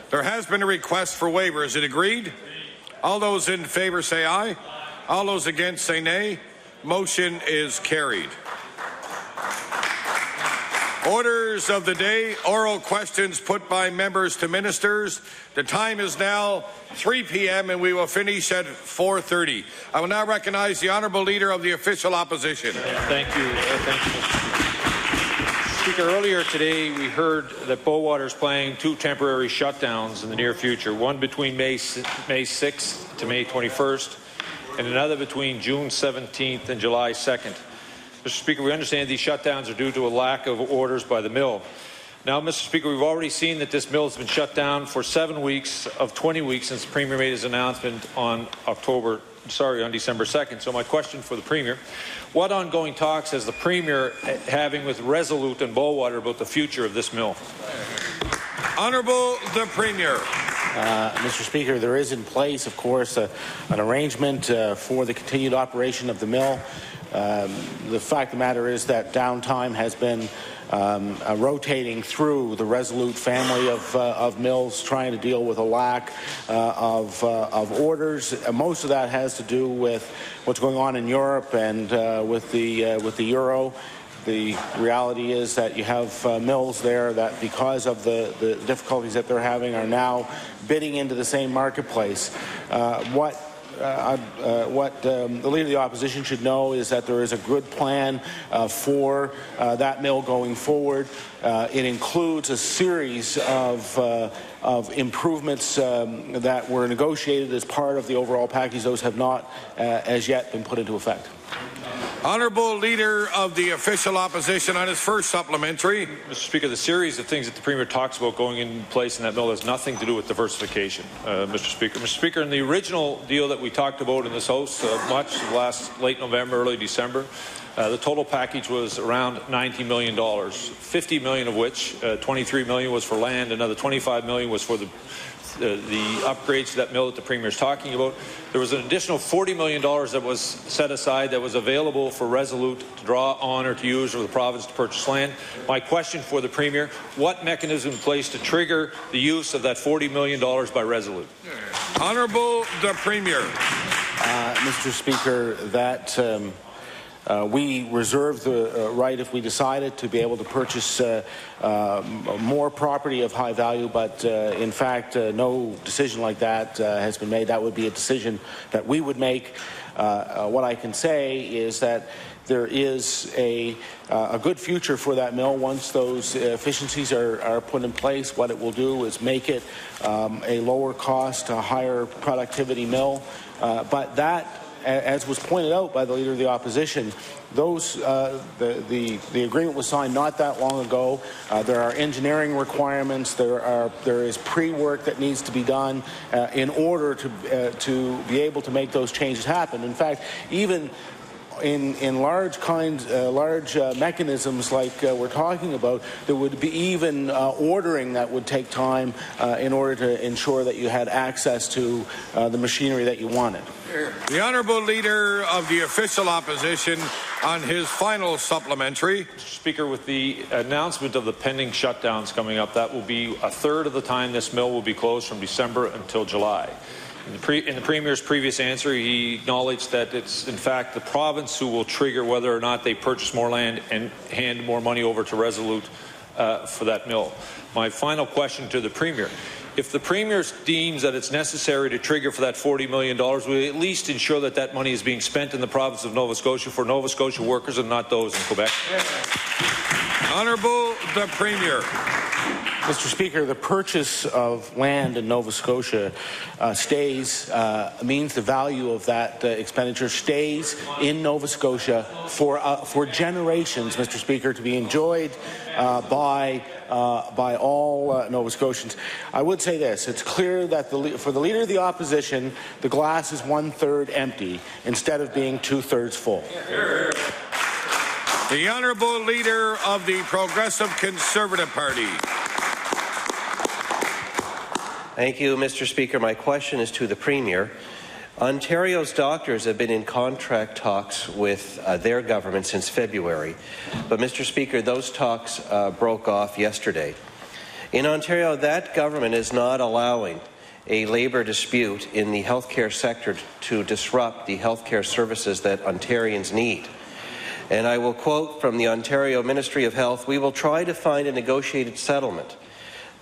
There has been a request for waiver. Is it agreed? All those in favour say aye. All those against say nay. Motion is carried. Orders of the day, oral questions put by members to ministers. The time is now 3 p.m. and we will finish at 4:30. I will now recognize the Honourable Leader of the Official Opposition. Thank you. Thank you, Mr. Speaker. Earlier today we heard that Bowater is planning 2 temporary shutdowns in the near future, one between May 6th to May 21st and another between June 17th and July 2nd. Mr. Speaker, we understand these shutdowns are due to a lack of orders by the mill. Now, Mr. Speaker, we've already seen that this mill has been shut down for 7 weeks of 20 weeks since the Premier made his announcement on December 2nd. So my question for the Premier, what ongoing talks has the Premier having with Resolute and Bowater about the future of this mill? Honourable the Premier. Mr. Speaker, there is in place, of course, an arrangement for the continued operation of the mill. The fact of the matter is that downtime has been rotating through the Resolute family of mills, trying to deal with a lack of orders. Most of that has to do with what's going on in Europe and with the euro. The reality is that you have mills there that, because of the difficulties that they're having, are now bidding into the same marketplace. What the Leader of the Opposition should know is that there is a good plan for that mill going forward. It includes a series of improvements that were negotiated as part of the overall package. Those have not as yet been put into effect. Honourable Leader of the Official Opposition on his first supplementary. Mr. Speaker, the series of things that the Premier talks about going in place in that mill has nothing to do with diversification, Mr. Speaker. Mr. Speaker, in the original deal that we talked about in this House late November, early December, the total package was around $90 million, $50 million of which, $23 million was for land, another $25 million was for the upgrades to that mill that the Premier is talking about. There was an additional $40 million that was set aside that was available for Resolute to draw on or to use, or the province to purchase land. My question for the Premier, what mechanism in place to trigger the use of that $40 million by Resolute? Honourable the Premier. Mr. Speaker, that we reserve the right, if we decided, to be able to purchase more property of high value, but in fact no decision like that has been made. That would be a decision that we would make. What I can say is that there is a good future for that mill once those efficiencies are put in place. What it will do is make it a lower cost, a higher productivity mill, but that, as was pointed out by the Leader of the Opposition, the agreement was signed not that long ago. There are engineering requirements. There is pre-work that needs to be done in order to be able to make those changes happen. In fact, even in large mechanisms like we're talking about, there would be even ordering that would take time in order to ensure that you had access to the machinery that you wanted. The Honourable Leader of the Official Opposition on his final supplementary. Mr. Speaker, with the announcement of the pending shutdowns coming up, that will be a third of the time this mill will be closed, from December until July. In the Premier's previous answer, he acknowledged that it's, in fact, the province who will trigger whether or not they purchase more land and hand more money over to Resolute for that mill. My final question to the Premier. If the Premier deems that it's necessary to trigger for that $40 million, will we at least ensure that that money is being spent in the province of Nova Scotia for Nova Scotia workers and not those in Quebec? Honourable the Premier. Mr. Speaker, the purchase of land in Nova Scotia means the value of that expenditure stays in Nova Scotia for generations, Mr. Speaker, to be enjoyed by all Nova Scotians. I would say this: it's clear that for the Leader of the Opposition, the glass is 1/3 empty instead of being 2/3 full. The Honourable Leader of the Progressive Conservative Party. Thank you, Mr. Speaker. My question is to the Premier. Ontario's doctors have been in contract talks with their government since February, but, Mr. Speaker, those talks broke off yesterday. In Ontario, that government is not allowing a labour dispute in the healthcare sector to disrupt the healthcare services that Ontarians need. And I will quote from the Ontario Ministry of Health, "We will try to find a negotiated settlement,"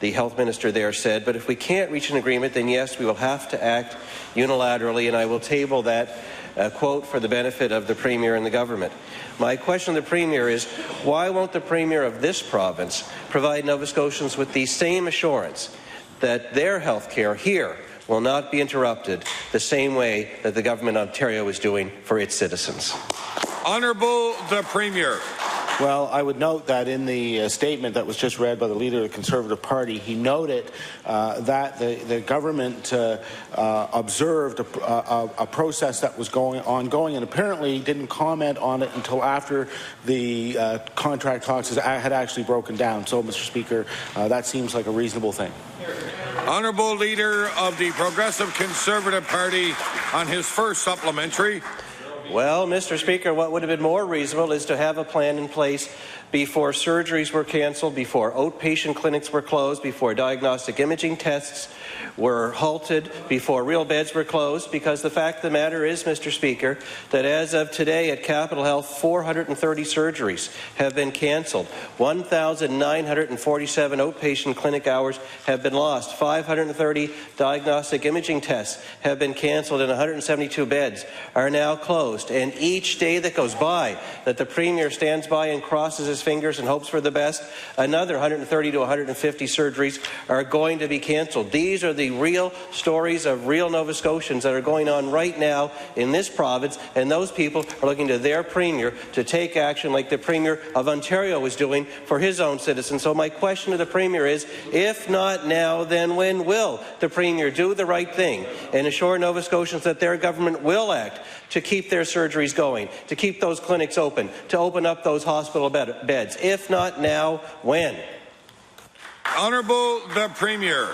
the health minister there said, "but if we can't reach an agreement, then yes, we will have to act unilaterally," and I will table that quote for the benefit of the Premier and the government. My question to the Premier is, why won't the Premier of this province provide Nova Scotians with the same assurance that their health care here will not be interrupted the same way that the government of Ontario is doing for its citizens? Honourable the Premier. Well, I would note that in the statement that was just read by the Leader of the Conservative Party, he noted that the government observed a process that was ongoing and apparently didn't comment on it until after the contract talks had actually broken down. So, Mr. Speaker, that seems like a reasonable thing. Honourable Leader of the Progressive Conservative Party on his first supplementary. Well, Mr. Speaker, what would have been more reasonable is to have a plan in place before surgeries were cancelled, before outpatient clinics were closed, before diagnostic imaging tests were halted, before real beds were closed, because the fact of the matter is, Mr. Speaker, that as of today at Capital Health, 430 surgeries have been cancelled. 1,947 outpatient clinic hours have been lost. 530 diagnostic imaging tests have been cancelled, and 172 beds are now closed. And each day that goes by that the Premier stands by and crosses his fingers and hopes for the best, another 130 to 150 surgeries are going to be cancelled. These are the real stories of real Nova Scotians that are going on right now in this province, and those people are looking to their Premier to take action like the Premier of Ontario is doing for his own citizens. So my question to the Premier is, if not now, then when will the Premier do the right thing and assure Nova Scotians that their government will act to keep their surgeries going, to keep those clinics open, to open up those hospital beds? If not now, when? Honourable the Premier.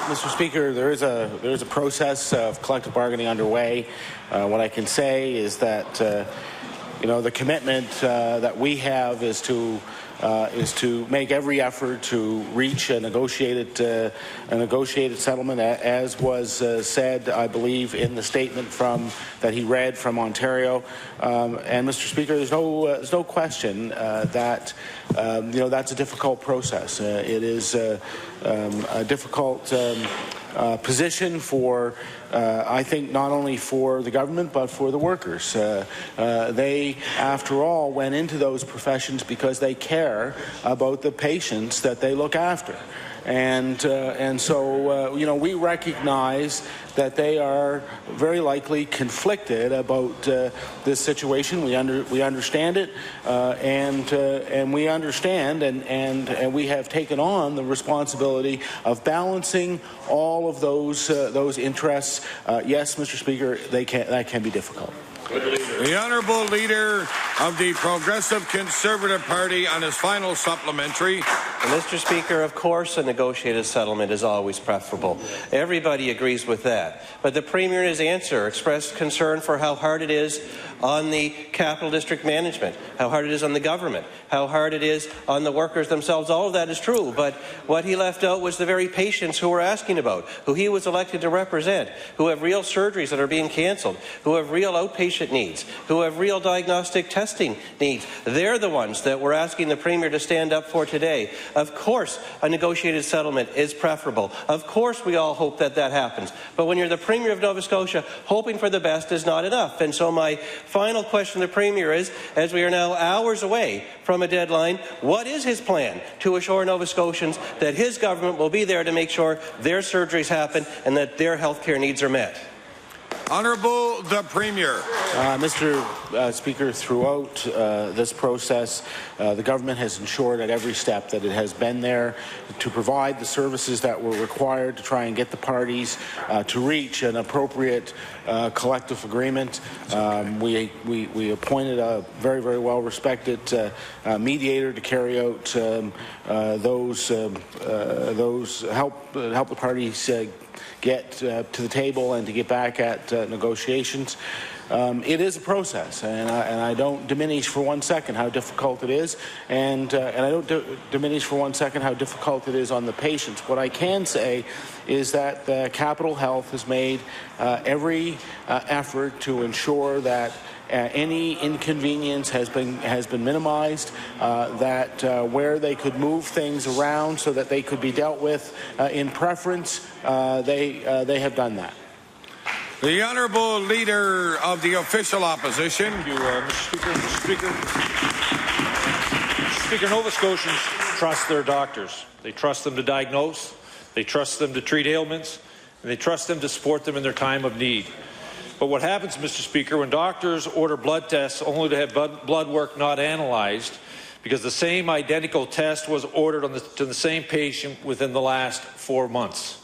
Mr. Speaker, there is a process of collective bargaining underway. What I can say is that the commitment that we have is to make every effort to reach a negotiated settlement, as was said, I believe, in the statement that he read from Ontario. And Mr. Speaker, there's no question that that's a difficult process. It is a difficult position for, I think, not only for the government but for the workers. They, after all, went into those professions because they care about the patients that they look after. And so we recognize that they are very likely conflicted about this situation. We understand it, and we understand, and we have taken on the responsibility of balancing all of those interests. Yes, Mr. Speaker, that can be difficult. The Honourable Leader of the Progressive Conservative Party on his final supplementary. Mr. Speaker, of course a negotiated settlement is always preferable. Everybody agrees with that. But the Premier in his answer expressed concern for how hard it is on the Capital District management, how hard it is on the government, how hard it is on the workers themselves. All of that is true, but what he left out was the very patients who we're asking about, who he was elected to represent, who have real surgeries that are being cancelled, who have real outpatient needs, who have real diagnostic testing needs. They're the ones that we're asking the Premier to stand up for today. Of course, a negotiated settlement is preferable. Of course, we all hope that happens. But when you're the Premier of Nova Scotia, hoping for the best is not enough. And so my final question to the Premier is, as we are now hours away from a deadline, what is his plan to assure Nova Scotians that his government will be there to make sure their surgeries happen and that their health care needs are met? Honourable the Premier. Mr. Speaker, throughout this process, the government has ensured at every step that it has been there to provide the services that were required to try and get the parties to reach an appropriate collective agreement. We appointed a very, very well-respected mediator to carry out those help the parties get to the table and to get back at negotiations. it is a process, and I don't diminish for 1 second how difficult it is, and I don't diminish for 1 second how difficult it is on the patients. What I can say is that Capital Health has made every effort to ensure that any inconvenience has been minimized, that where they could move things around so that they could be dealt with in preference, they have done that. The Honourable Leader of the Official Opposition. Thank you, Mr. Speaker. Mr. Speaker, Nova Scotians trust their doctors. They trust them to diagnose, they trust them to treat ailments, and they trust them to support them in their time of need. But what happens, Mr. Speaker, when doctors order blood tests only to have blood work not analyzed because the same identical test was ordered to the same patient within the last 4 months?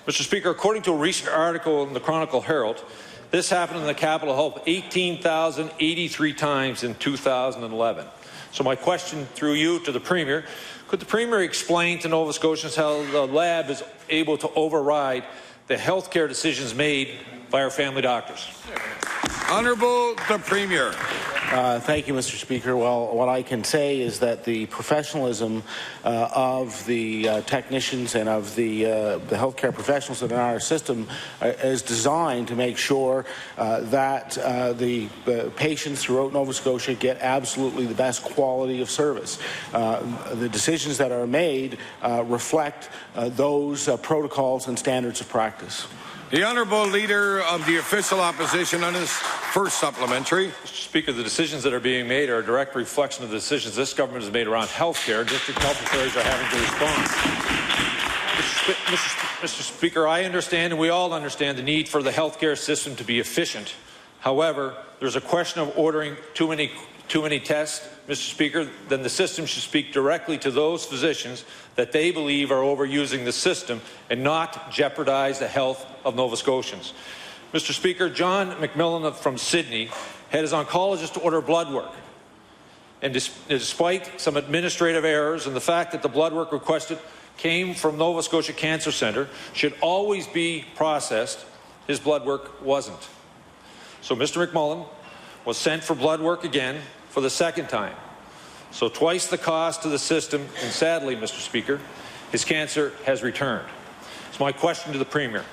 Mr. Speaker, according to a recent article in the Chronicle Herald, this happened in the Capital Health 18,083 times in 2011. So my question through you to the Premier, could the Premier explain to Nova Scotians how the lab is able to override the health care decisions made by our family doctors? Honourable the Premier. Thank you, Mr. Speaker. Well, what I can say is that the professionalism of the technicians and of the healthcare professionals in our system is designed to make sure that the patients throughout Nova Scotia get absolutely the best quality of service. The decisions that are made reflect those protocols and standards of practice. The Honourable Leader of the Official Opposition on his first supplementary. Mr. Speaker, the decisions that are being made are a direct reflection of the decisions this government has made around health care. District health authorities are having to respond. Mr. Speaker, I understand and we all understand the need for the health care system to be efficient. However, there's a question of ordering too many tests, Mr. Speaker. Then the system should speak directly to those physicians that they believe are overusing the system and not jeopardize the health of Nova Scotians. Mr. Speaker, John McMillan from Sydney had his oncologist order blood work. And despite some administrative errors and the fact that the blood work requested came from Nova Scotia Cancer Centre, should always be processed, his blood work wasn't. So Mr. McMullen was sent for blood work again for the second time. So twice the cost to the system, and sadly, Mr. Speaker, his cancer has returned. So my question to the Premier,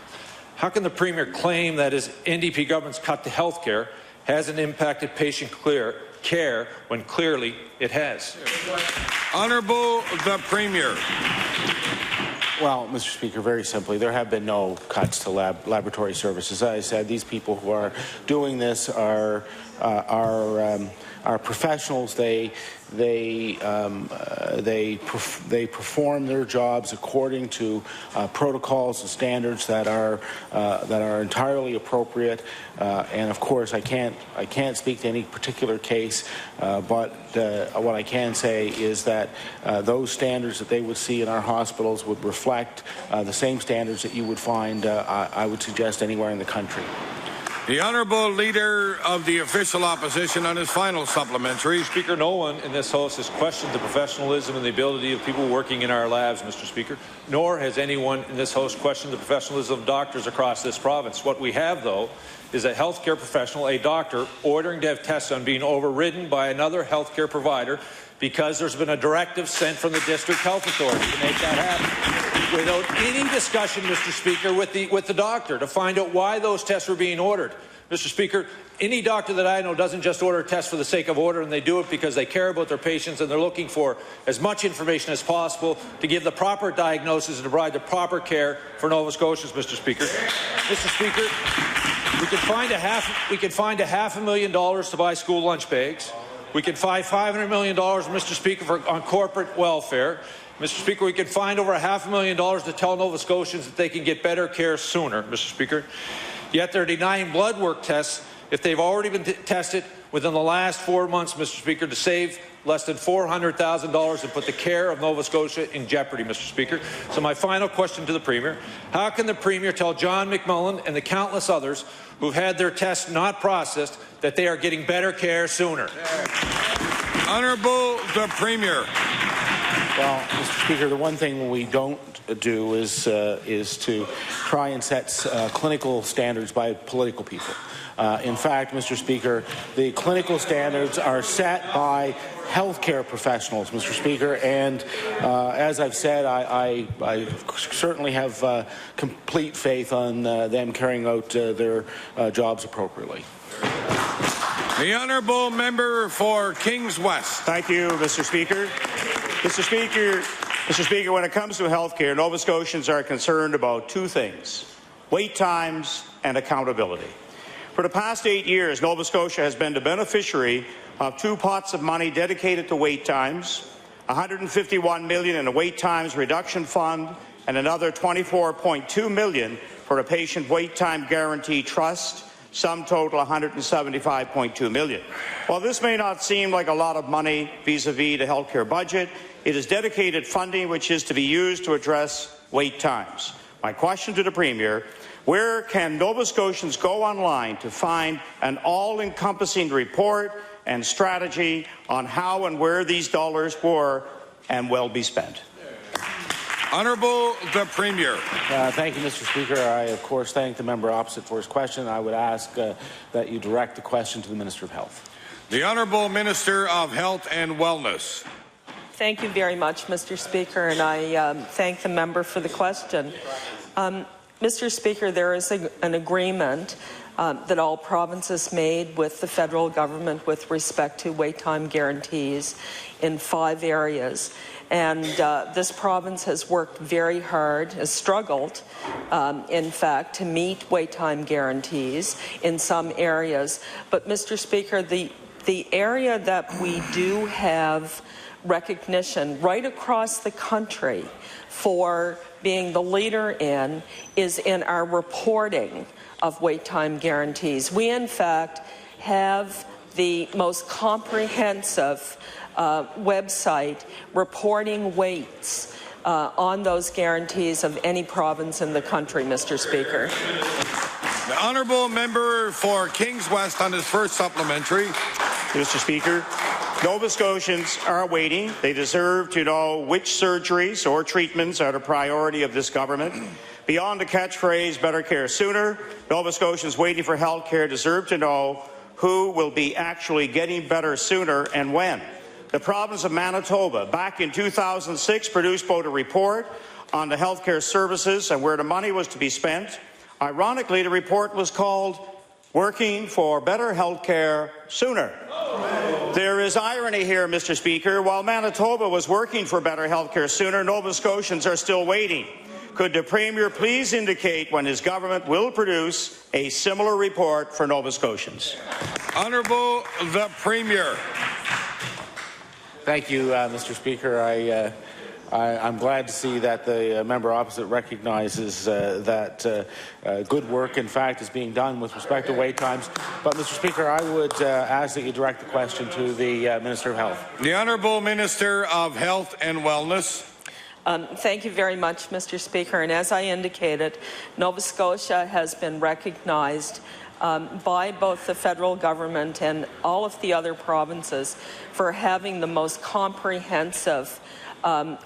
how can the Premier claim that his NDP government's cut to health care hasn't impacted patient care when clearly it has? Honourable the Premier. Well, Mr. Speaker, very simply, there have been no cuts to laboratory services. As I said, these people who are doing this are professionals. They perform their jobs according to protocols and standards that are entirely appropriate. And of course, I can't speak to any particular case, but what I can say is that those standards that they would see in our hospitals would reflect the same standards that you would find, I would suggest, anywhere in the country. The Honourable Leader of the Official Opposition on his final supplementary. Speaker, no one in this House has questioned the professionalism and the ability of people working in our labs, Mr. Speaker, nor has anyone in this House questioned the professionalism of doctors across this province. What we have, though, is a healthcare professional, a doctor, ordering to have tests done being overridden by another healthcare provider because there's been a directive sent from the District Health Authority to make that happen, without any discussion, Mr. Speaker, with the doctor to find out why those tests were being ordered. Mr. Speaker, any doctor that I know doesn't just order tests for the sake of order, and they do it because they care about their patients and they're looking for as much information as possible to give the proper diagnosis and to provide the proper care for Nova Scotians, Mr. Speaker. Mr. Speaker, we could find $500,000 to buy school lunch bags. We could find $500 million, Mr. Speaker, on corporate welfare. Mr. Speaker, we could find over $500,000 to tell Nova Scotians that they can get better care sooner, Mr. Speaker. Yet they're denying blood work tests if they've already been tested within the last 4 months, Mr. Speaker, to save less than $400,000 and put the care of Nova Scotia in jeopardy, Mr. Speaker. So my final question to the Premier, how can the Premier tell John McMullen and the countless others who've had their tests not processed that they are getting better care sooner? Honourable the Premier. Well, Mr. Speaker, the one thing we don't do is to try and set clinical standards by political people. In fact, Mr. Speaker, the clinical standards are set by healthcare professionals, Mr. Speaker, and as I've said, I certainly have complete faith on them carrying out their jobs appropriately. The honourable member for Kings West. Thank you, Mr. Speaker. Mr. Speaker, when it comes to healthcare, Nova Scotians are concerned about two things: wait times and accountability. For the past 8 years, Nova Scotia has been the beneficiary of two pots of money dedicated to wait times, $151 million in a wait times reduction fund, and another $24.2 million for a patient wait time guarantee trust, sum total $175.2 million. While this may not seem like a lot of money vis-a-vis the healthcare budget, it is dedicated funding which is to be used to address wait times. My question to the Premier: where can Nova Scotians go online to find an all-encompassing report and strategy on how and where these dollars were and will be spent? Honourable the Premier. Thank you, Mr. Speaker. I, of course, thank the member opposite for his question. I would ask that you direct the question to the Minister of Health. The Honourable Minister of Health and Wellness. Thank you very much, Mr. Speaker, and I thank the member for the question. Mr. Speaker, there is an agreement that all provinces made with the federal government with respect to wait time guarantees in 5 areas. And this province has worked very hard, has struggled, in fact, to meet wait time guarantees in some areas. But, Mr. Speaker, the area that we do have recognition right across the country for being the leader in is in our reporting of wait time guarantees. We, in fact, have the most comprehensive website reporting waits on those guarantees of any province in the country, Mr. Speaker. The honourable member for Kings West on his first supplementary. Mr. Speaker, Nova Scotians are waiting. They deserve to know which surgeries or treatments are the priority of this government. Beyond the catchphrase, better care sooner, Nova Scotians waiting for health care deserve to know who will be actually getting better sooner and when. The province of Manitoba, back in 2006, produced both a report on the healthcare services and where the money was to be spent. Ironically, the report was called Working for Better Healthcare Sooner. There is irony here, Mr. Speaker. While Manitoba was working for better healthcare sooner, Nova Scotians are still waiting. Could the Premier please indicate when his government will produce a similar report for Nova Scotians? Honourable the Premier. Thank you, Mr. Speaker. I'm glad to see that the member opposite recognizes that good work, in fact, is being done with respect to wait times. But, Mr. Speaker, I would ask that you direct the question to the Minister of Health. The Honourable Minister of Health and Wellness. Thank you very much, Mr. Speaker. And as I indicated, Nova Scotia has been recognized by both the federal government and all of the other provinces for having the most comprehensive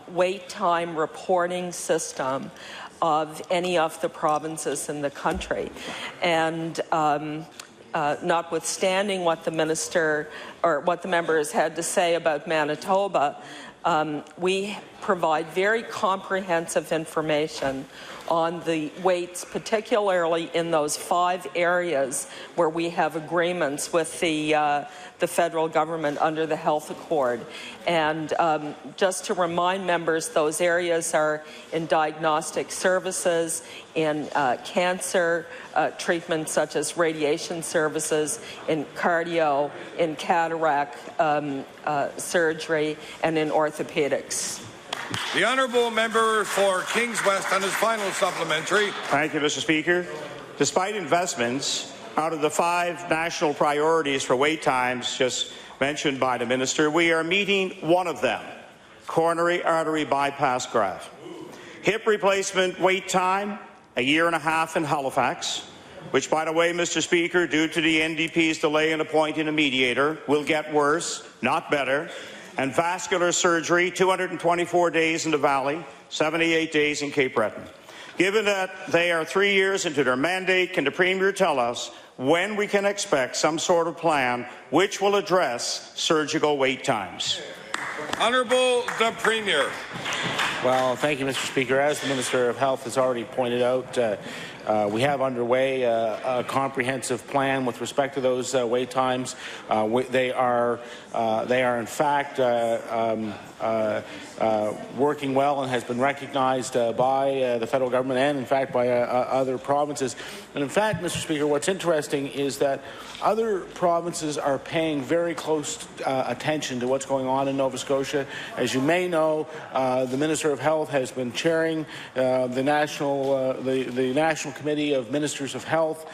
wait time reporting system of any of the provinces in the country. And notwithstanding what the minister or what the member has had to say about Manitoba, we provide very comprehensive information on the waits, particularly in those 5 areas where we have agreements with the federal government under the health accord. And just to remind members, those areas are in diagnostic services, in cancer treatments such as radiation services, in cardio, in cataract surgery, and in orthopedics. The honourable member for Kings West on his final supplementary. Thank you, Mr. Speaker. Despite investments out of the 5 national priorities for wait times just mentioned by the minister, we are meeting one of them: coronary artery bypass graft. Hip replacement wait time, 1.5 years in Halifax, which, by the way, Mr. Speaker, due to the NDP's delay in appointing a mediator, will get worse, not better. and vascular surgery, 224 days in the Valley, 78 days in Cape Breton. Given that they are 3 years into their mandate, can the Premier tell us when we can expect some sort of plan which will address surgical wait times? Honourable the Premier. Well, thank you, Mr. Speaker. As the Minister of Health has already pointed out, we have underway a comprehensive plan with respect to those wait times. They are in fact working well and has been recognized by the federal government and, in fact, by other provinces. And, in fact, Mr. Speaker, what's interesting is that other provinces are paying very close attention to what's going on in Nova Scotia. As you may know, the Minister of Health has been chairing the National Committee of Ministers of Health.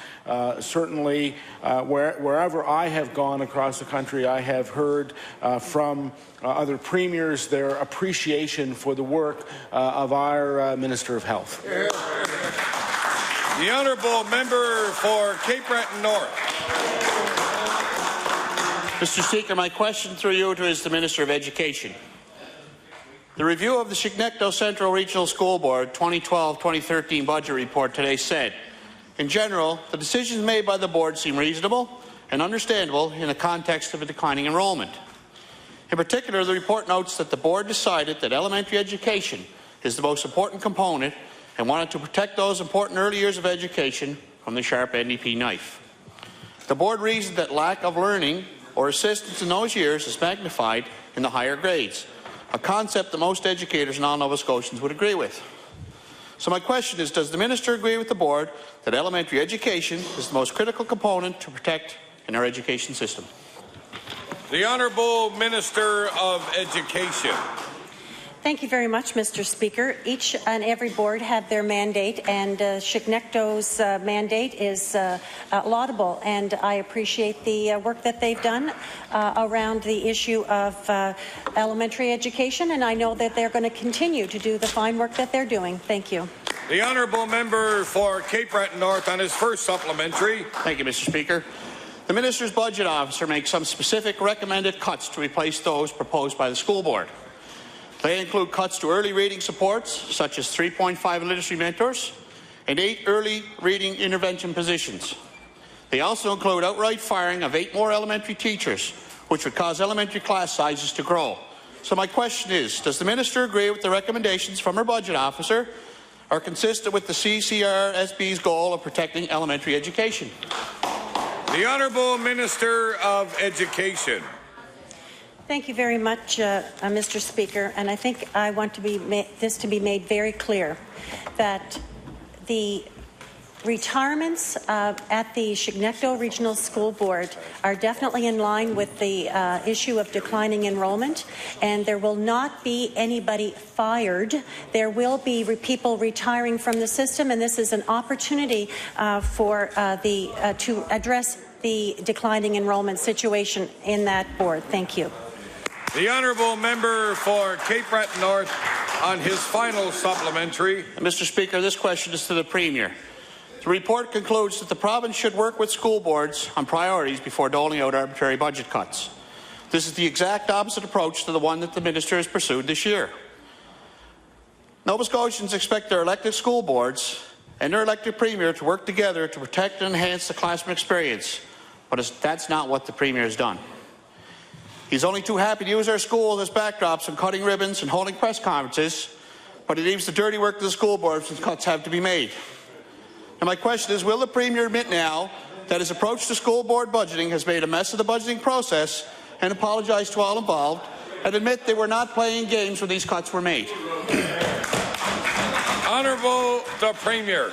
Certainly, wherever I have gone across the country, I have heard from other premiers their appreciation for the work of our Minister of Health. The honourable member for Cape Breton North. Mr. Speaker, my question through you is the Minister of Education. The review of the Chignecto Central Regional School Board 2012-2013 budget report today said, in general, the decisions made by the board seem reasonable and understandable in the context of a declining enrollment. In particular, the report notes that the board decided that elementary education is the most important component and wanted to protect those important early years of education from the sharp NDP knife. The board reasoned that lack of learning or assistance in those years is magnified in the higher grades, a concept that most educators and all Nova Scotians would agree with. So my question is, does the Minister agree with the board that elementary education is the most critical component to protect in our education system? The Honourable Minister of Education. Thank you very much, Mr. Speaker. Each and every board have their mandate, and Chignecto's mandate is laudable, and I appreciate the work that they've done around the issue of elementary education, and I know that they're going to continue to do the fine work that they're doing. Thank you. The honourable member for Cape Breton North on his first supplementary. Thank you, Mr. Speaker. The Minister's Budget Officer makes some specific recommended cuts to replace those proposed by the school board. They include cuts to early reading supports, such as 3.5 literacy mentors and 8 early reading intervention positions. They also include outright firing of 8 more elementary teachers, which would cause elementary class sizes to grow. So my question is, does the Minister agree with the recommendations from her Budget Officer are consistent with the CCRSB's goal of protecting elementary education? The Honourable Minister of Education. Thank you very much, Mr. Speaker, and I think I want to be this to be made very clear that the retirements at the Chignecto Regional School Board are definitely in line with the issue of declining enrollment, and there will not be anybody fired. There will be people retiring from the system, and this is an opportunity to address the declining enrollment situation in that board. Thank you. The honourable member for Cape Breton North on his final supplementary. Mr. Speaker, this question is to the Premier. The report concludes that the province should work with school boards on priorities before doling out arbitrary budget cuts. This is the exact opposite approach to the one that the Minister has pursued this year. Nova Scotians expect their elected school boards and their elected Premier to work together to protect and enhance the classroom experience, but that's not what the Premier has done. He's only too happy to use our school as backdrops and cutting ribbons and holding press conferences, but he leaves the dirty work to the school boards when cuts have to be made. And my question is, will the Premier admit now that his approach to school board budgeting has made a mess of the budgeting process and apologize to all involved and admit they were not playing games when these cuts were made? Honourable the Premier.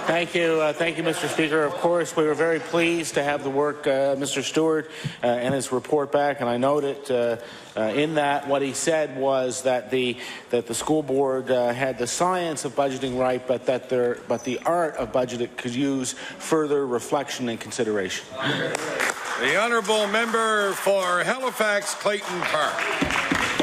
Thank you, Mr. Speaker. Of course, we were very pleased to have the work, Mr. Stewart, and his report back. And I noted in that what he said was that the school board had the science of budgeting right, but the art of budgeting could use further reflection and consideration. The honourable member for Halifax Clayton Park.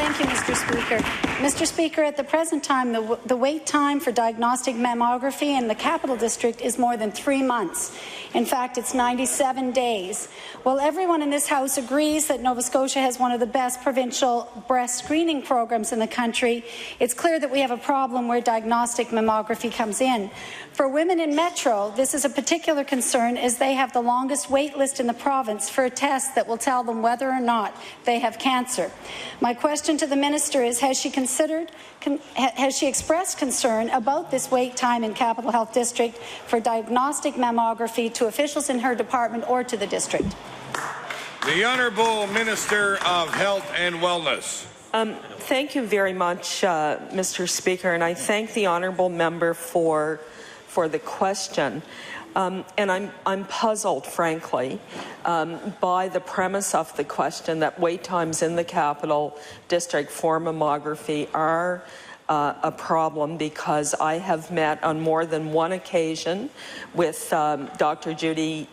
Thank you, Mr. Speaker. Mr. Speaker, at the present time, the wait time for diagnostic mammography in the Capital District is more than 3 months. In fact, it's 97 days. While everyone in this House agrees that Nova Scotia has one of the best provincial breast screening programs in the country, it's clear that we have a problem where diagnostic mammography comes in. For women in Metro, this is a particular concern as they have the longest wait list in the province for a test that will tell them whether or not they have cancer. My question to the Minister is, has she expressed concern about this wait time in Capital Health District for diagnostic mammography to officials in her department or to the district? The Honourable Minister of Health and Wellness. Thank you very much, Mr. Speaker, and I thank the honourable member for the question. And I'm puzzled, frankly, by the premise of the question that wait times in the Capital District for mammography are a problem, because I have met on more than one occasion with Dr. Judy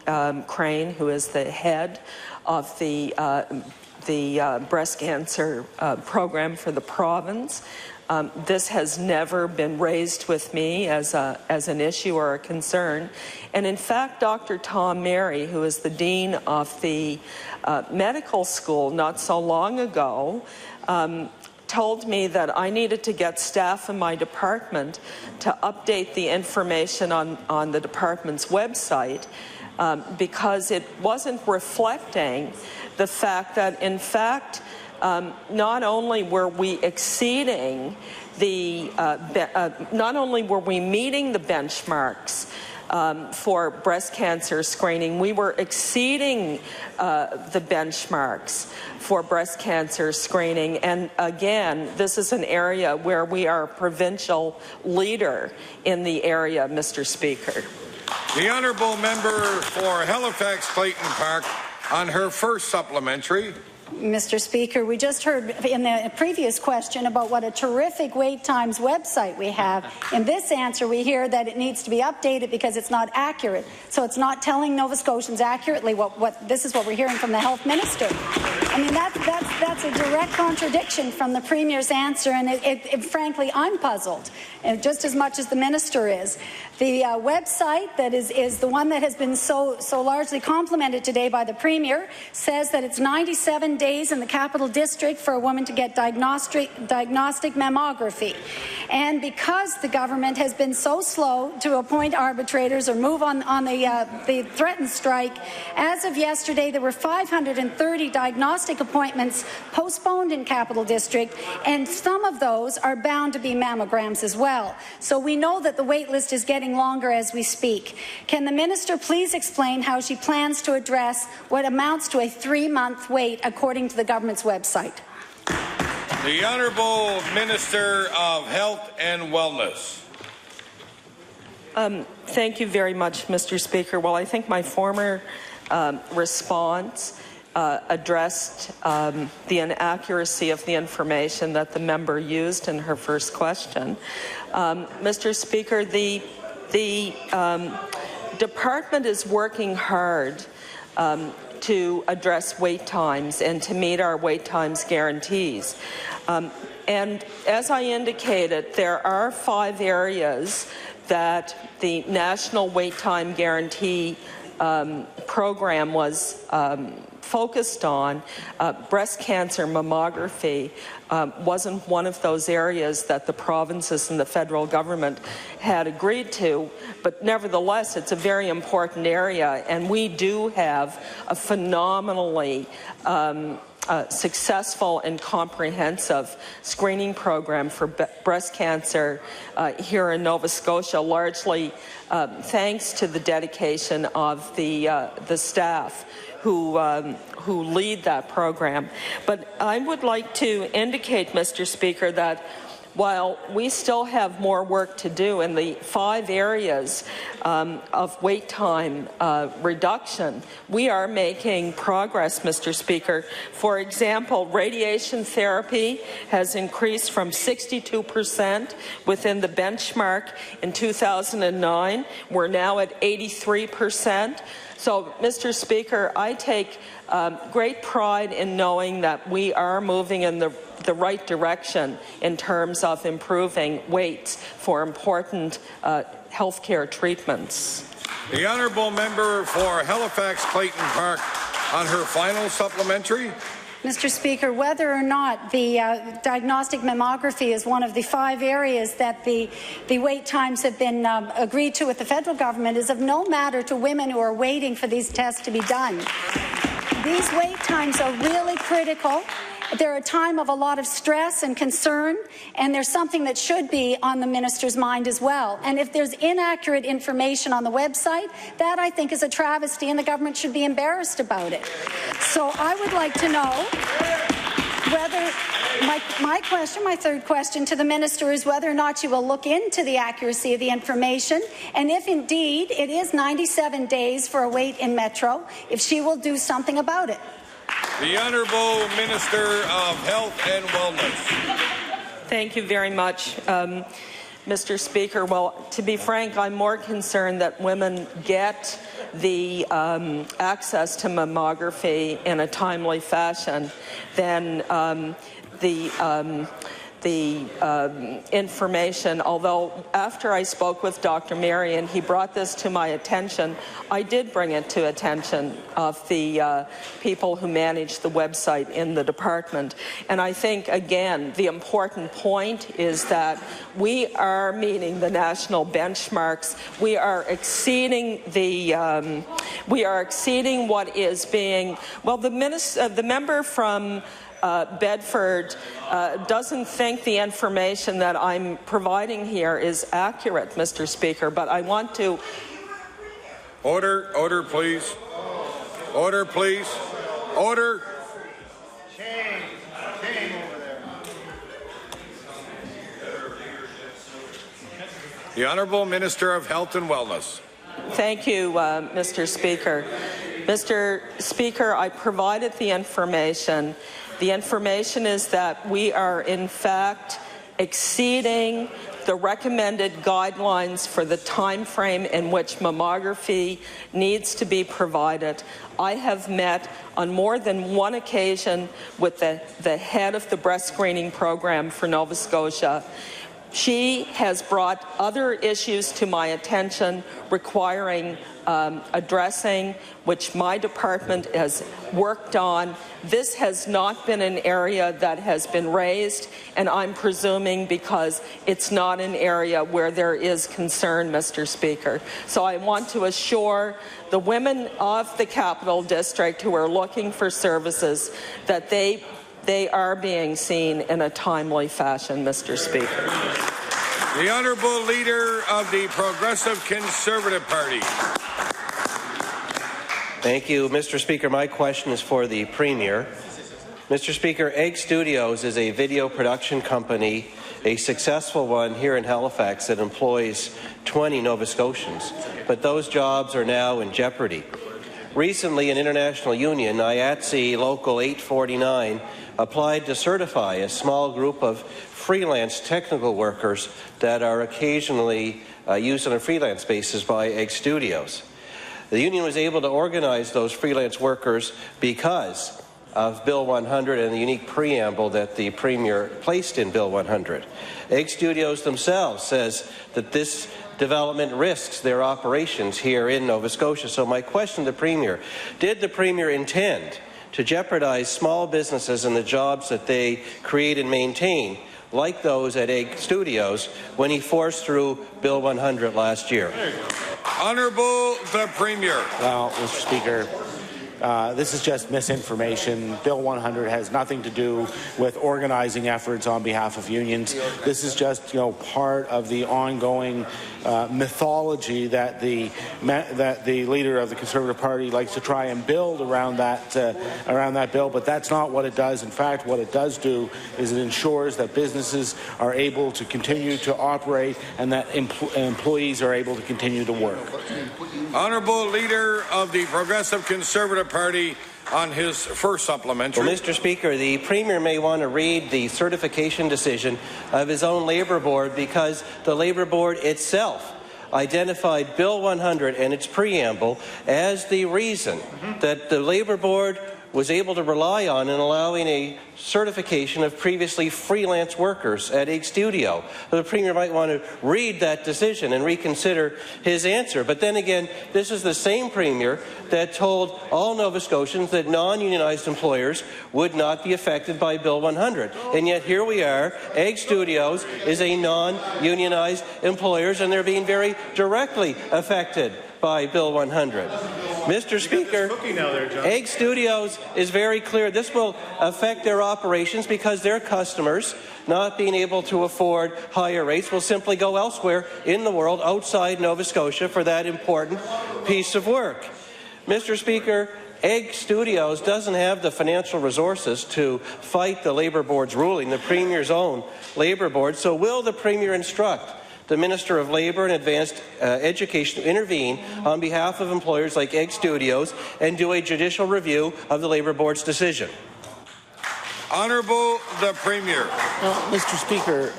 Crane, who is the head of the breast cancer program for the province. This has never been raised with me as an issue or a concern. And in fact, Dr. Tom Mary, who is the dean of the medical school not so long ago, told me that I needed to get staff in my department to update the information on the department's website because it wasn't reflecting the fact that, in fact, not only were we exceeding the, not only were we meeting the benchmarks for breast cancer screening, we were exceeding the benchmarks for breast cancer screening. And again, this is an area where we are a provincial leader in the area, Mr. Speaker. The Honourable Member for Halifax Clayton Park on her first supplementary. Mr. Speaker, we just heard in the previous question about what a terrific wait times website we have. In this answer, we hear that it needs to be updated because it's not accurate. So it's not telling Nova Scotians accurately this is what we're hearing from the Health Minister. I mean, that's a direct contradiction from the Premier's answer, and frankly, I'm puzzled, just as much as the Minister is. The website that is the one that has been so largely complimented today by the Premier says that it's 97 days in the Capital District for a woman to get diagnostic mammography. And because the government has been so slow to appoint arbitrators or move on the threatened strike, as of yesterday there were 530 diagnostic appointments postponed in Capital District, and some of those are bound to be mammograms as well. So we know that the wait list is getting longer as we speak. Can the Minister please explain how she plans to address what amounts to a 3-month wait according to the government's website? The Honourable Minister of Health and Wellness. Thank you very much, Mr. Speaker. Well, I think my former response addressed the inaccuracy of the information that the member used in her first question. Mr. Speaker, the department is working hard to address wait times and to meet our wait times guarantees. And as I indicated, there are 5 areas that the National Wait Time Guarantee program was focused on. Breast cancer mammography wasn't one of those areas that the provinces and the federal government had agreed to, but nevertheless it's a very important area, and we do have a phenomenally successful and comprehensive screening program for breast cancer here in Nova Scotia, largely thanks to the dedication of the staff who lead that program. But I would like to indicate, Mr. Speaker, that while we still have more work to do in the 5 areas of wait time reduction, we are making progress, Mr. Speaker. For example, radiation therapy has increased from 62% within the benchmark in 2009. We're now at 83%. So, Mr. Speaker, I take great pride in knowing that we are moving in the the right direction in terms of improving waits for important healthcare treatments. The honourable member for Halifax Clayton Park on her final supplementary. Mr. Speaker, whether or not the diagnostic mammography is one of the 5 areas that the wait times have been agreed to with the federal government is of no matter to women who are waiting for these tests to be done. These wait times are really critical. They're a time of a lot of stress and concern, and there's something that should be on the minister's mind as well. And if there's inaccurate information on the website, that I think is a travesty, and the government should be embarrassed about it. So I would like to know whether my third question to the minister is whether or not she will look into the accuracy of the information, and if indeed it is 97 days for a wait in Metro, if she will do something about it. The Honourable Minister of Health and Wellness. Thank you very much, Mr. Speaker. Well, to be frank, I'm more concerned that women get the access to mammography in a timely fashion than the information, although after I spoke with Dr. Marion, he brought this to my attention. I did bring it to attention of the people who manage the website in the department. And I think, again, the important point is that we are meeting the national benchmarks. We are exceeding what is being, well, the member from Bedford doesn't think the information that I'm providing here is accurate, Mr. Speaker, but I want to... Order, please. Order, please. Order. Shame over there. The Honourable Minister of Health and Wellness. Thank you, Mr. Speaker. Mr. Speaker, I provided the information. The information is that we are, in fact, exceeding the recommended guidelines for the time frame in which mammography needs to be provided. I have met on more than one occasion with the head of the breast screening program for Nova Scotia. She has brought other issues to my attention requiring addressing, which my department has worked on. This has not been an area that has been raised, and I'm presuming because it's not an area where there is concern, Mr. Speaker. So I want to assure the women of the Capital District who are looking for services that they are being seen in a timely fashion, Mr. Speaker. The Honourable Leader of the Progressive Conservative Party. Thank you, Mr. Speaker. My question is for the Premier. Mr. Speaker, Egg Studios is a video production company, a successful one here in Halifax that employs 20 Nova Scotians, but those jobs are now in jeopardy. Recently, an international union, IATSE Local 849, applied to certify a small group of freelance technical workers that are occasionally used on a freelance basis by Egg Studios. The union was able to organize those freelance workers because of Bill 100 and the unique preamble that the Premier placed in Bill 100. Egg Studios themselves says that this development risks their operations here in Nova Scotia. So my question to the Premier, did the Premier intend to jeopardize small businesses and the jobs that they create and maintain, like those at Egg Studios, when he forced through Bill 100 last year? Honourable the Premier. Well, Mr. Speaker, this is just misinformation. Bill 100 has nothing to do with organizing efforts on behalf of unions. This is just, part of the ongoing mythology that the leader of the Conservative Party likes to try and build around that bill. But that's not what it does. In fact, what it does do is it ensures that businesses are able to continue to operate and that employees are able to continue to work. Honourable Leader of the Progressive Conservative Party on his first supplementary. Well, Mr. Speaker, the Premier may want to read the certification decision of his own Labour Board because the Labour Board itself identified Bill 100 and its preamble as the reason that the Labour Board was able to rely on in allowing a certification of previously freelance workers at Egg Studio. The Premier might want to read that decision and reconsider his answer. But then again, this is the same Premier that told all Nova Scotians that non-unionized employers would not be affected by Bill 100. And yet here we are, Egg Studios is a non-unionized employers, and they're being very directly affected by Bill 100. Mr. Speaker, Egg Studios is very clear. This will affect their operations because their customers, not being able to afford higher rates, will simply go elsewhere in the world outside Nova Scotia for that important piece of work. Mr. Speaker, Egg Studios doesn't have the financial resources to fight the Labour Board's ruling, the Premier's own Labour Board. So will the Premier instruct the Minister of Labour and Advanced Education to intervene on behalf of employers like Egg Studios and do a judicial review of the Labour Board's decision? Honourable the Premier. Well, Mr. Speaker,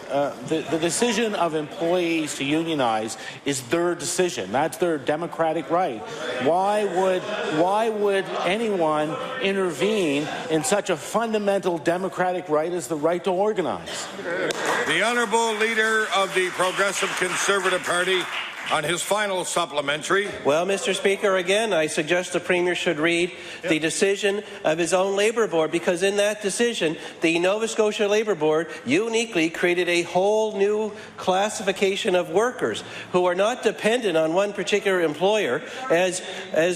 the decision of employees to unionize is their decision. That's their democratic right. Why would anyone intervene in such a fundamental democratic right as the right to organize? The Honourable Leader of the Progressive Conservative Party on his final supplementary. Well, Mr. Speaker, again, I suggest the Premier should read the decision of his own Labour Board, because in that decision, the Nova Scotia Labour Board uniquely created a whole new classification of workers who are not dependent on one particular employer, as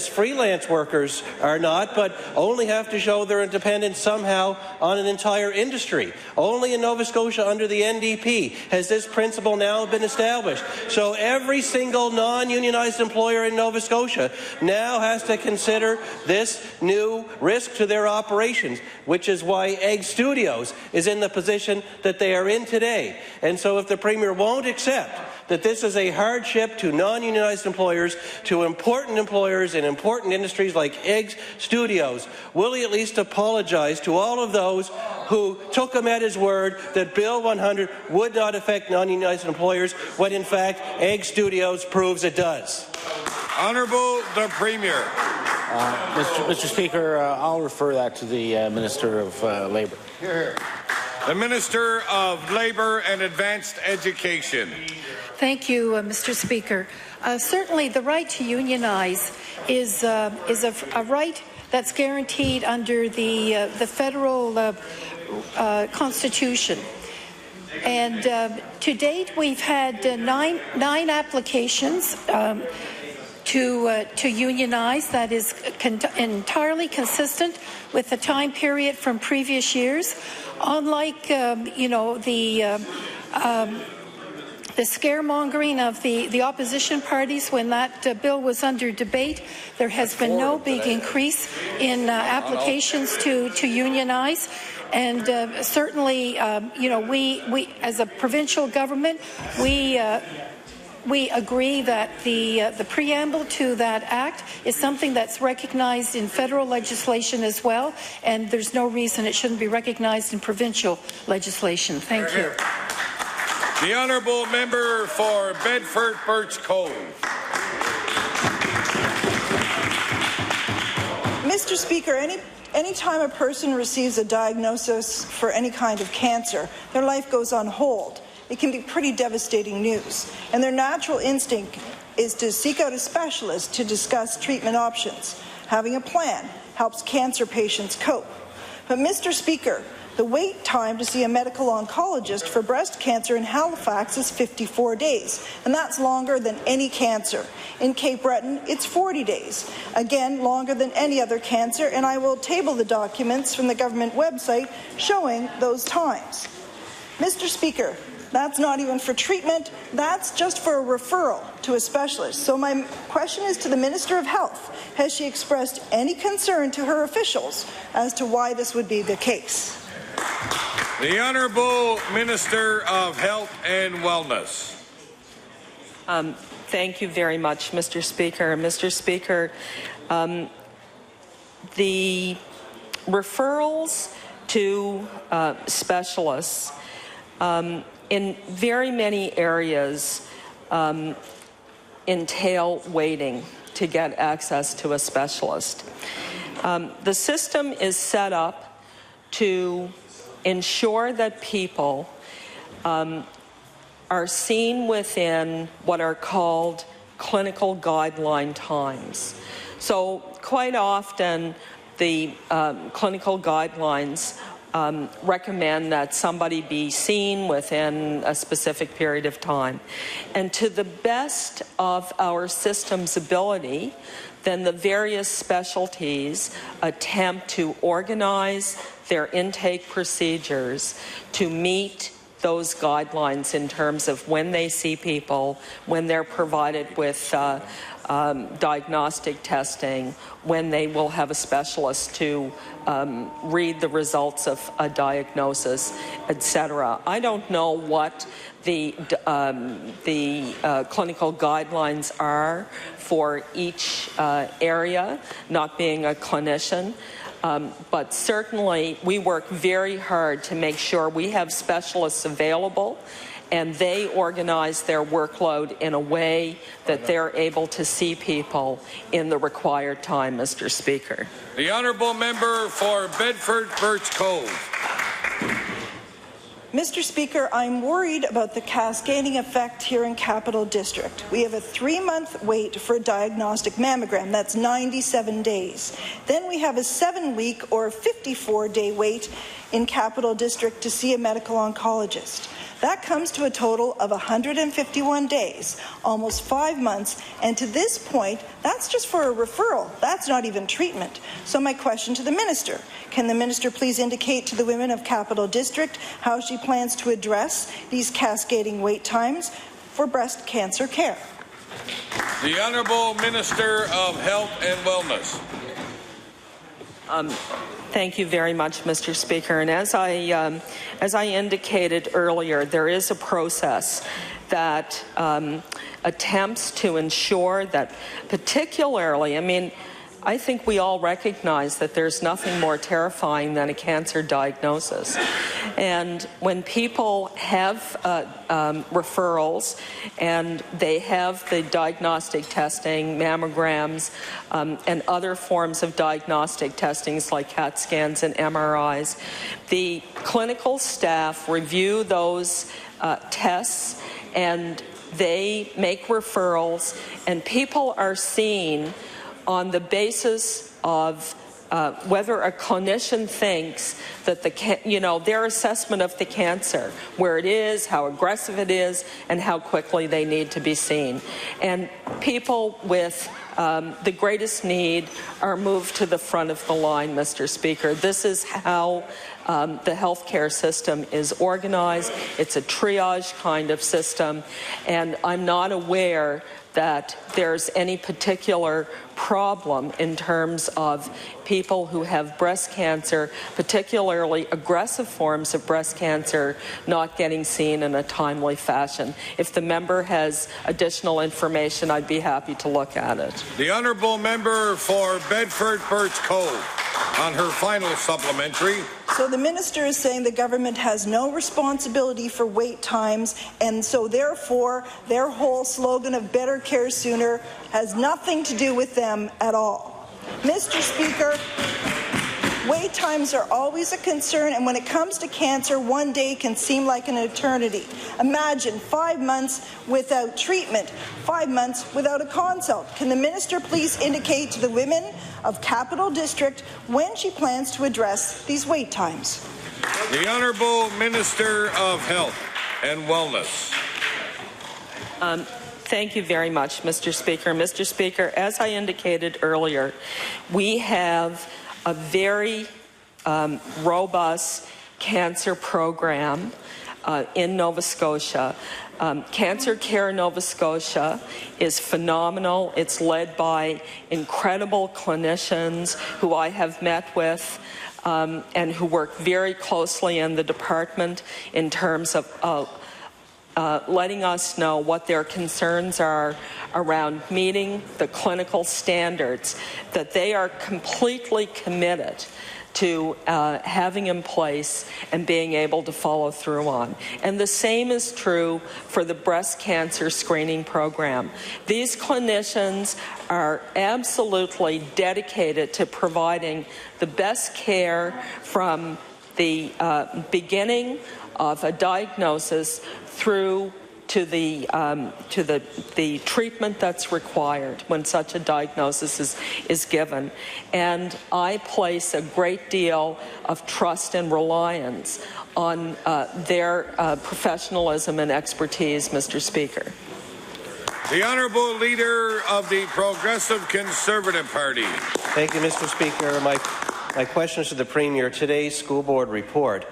freelance workers are not, but only have to show their independence somehow on an entire industry. Only in Nova Scotia under the NDP has this principle now been established. So every single non-unionized employer in Nova Scotia now has to consider this new risk to their operations, which is why Egg Studios is in the position that they are in today. And so if the Premier won't accept that this is a hardship to non-unionized employers, to important employers in important industries like Egg Studios, will he at least apologize to all of those who took him at his word that Bill 100 would not affect non-unionized employers, when in fact Egg Studios proves it does? Honourable the Premier. Mr. Speaker, I'll refer that to the Minister of Labour. The Minister of Labour and Advanced Education. Thank you, Mr. Speaker. Certainly, the right to unionize is a right that's guaranteed under the federal Constitution. And to date, we've had nine applications to unionize. That is entirely consistent with the time period from previous years. Unlike, the scaremongering of the opposition parties when that bill was under debate, there has been no big increase in applications to unionize. And certainly, we as a provincial government, we agree that the preamble to that act is something that's recognized in federal legislation as well, and there's no reason it shouldn't be recognized in provincial legislation. Thank you. The Honourable Member for Bedford Birch Cove. Mr. Speaker, any time a person receives a diagnosis for any kind of cancer, their life goes on hold. It can be pretty devastating news, and their natural instinct is to seek out a specialist to discuss treatment options. Having a plan helps cancer patients cope. But, Mr. Speaker, the wait time to see a medical oncologist for breast cancer in Halifax is 54 days, and that's longer than any cancer. In Cape Breton, it's 40 days, again longer than any other cancer, and I will table the documents from the government website showing those times. Mr. Speaker, that's not even for treatment, that's just for a referral to a specialist. So my question is to the Minister of Health. Has she expressed any concern to her officials as to why this would be the case? The Honourable Minister of Health and Wellness. Thank you very much, Mr. Speaker. Mr. Speaker, the referrals to specialists in very many areas entail waiting. to get access to a specialist. The system is set up to ensure that people are seen within what are called clinical guideline times. So quite often the clinical guidelines recommend that somebody be seen within a specific period of time. And to the best of our system's ability, then the various specialties attempt to organize their intake procedures to meet those guidelines in terms of when they see people, when they're provided with diagnostic testing, when they will have a specialist to read the results of a diagnosis, etc. I don't know what the clinical guidelines are for each area, not being a clinician. But certainly we work very hard to make sure we have specialists available and they organize their workload in a way that they're able to see people in the required time, Mr. Speaker. The honourable member for Bedford Birch Cove. Mr. Speaker, I'm worried about the cascading effect here in Capital District. We have a 3-month wait for a diagnostic mammogram. That's 97 days. Then we have a 7-week or 54-day wait in Capital District to see a medical oncologist. That comes to a total of 151 days, almost 5 months, and to this point, that's just for a referral. That's not even treatment. So my question to the Minister, can the Minister please indicate to the women of Capital District how she plans to address these cascading wait times for breast cancer care? The Honourable Minister of Health and Wellness. Thank you very much, Mr. Speaker. And as I indicated earlier, there is a process that attempts to ensure that, particularly, I think we all recognize that there's nothing more terrifying than a cancer diagnosis. And when people have referrals and they have the diagnostic testing, mammograms, and other forms of diagnostic testings like CAT scans and MRIs, the clinical staff review those tests and they make referrals, and people are seen on the basis of whether a clinician thinks that their assessment of the cancer, where it is, how aggressive it is, and how quickly they need to be seen. And people with the greatest need are moved to the front of the line, Mr. Speaker. This is how the healthcare system is organized. It's a triage kind of system, and I'm not aware that there's any particular problem in terms of people who have breast cancer, particularly aggressive forms of breast cancer, not getting seen in a timely fashion. If the member has additional information, I'd be happy to look at it. The honourable member for Bedford Birch Cove on her final supplementary. So the minister is saying the government has no responsibility for wait times, and so therefore their whole slogan of better care sooner has nothing to do with them at all. Mr. Speaker, wait times are always a concern, and when it comes to cancer, one day can seem like an eternity. Imagine 5 months without treatment, 5 months without a consult. Can the minister please indicate to the women of Capital District when she plans to address these wait times? The Honourable Minister of Health and Wellness. Thank you very much, Mr. Speaker. Mr. Speaker, as I indicated earlier, we have a very robust cancer program in Nova Scotia. Cancer Care Nova Scotia is phenomenal. It's led by incredible clinicians who I have met with and who work very closely in the department in terms of letting us know what their concerns are around meeting the clinical standards, that they are completely committed to having in place and being able to follow through on. And the same is true for the breast cancer screening program. These clinicians are absolutely dedicated to providing the best care from the beginning of a diagnosis through to the treatment that's required when such a diagnosis is given. And I place a great deal of trust and reliance on their professionalism and expertise, Mr. Speaker. The Honourable Leader of the Progressive Conservative Party. Thank you, Mr. Speaker. My question is to the Premier. Today's school board report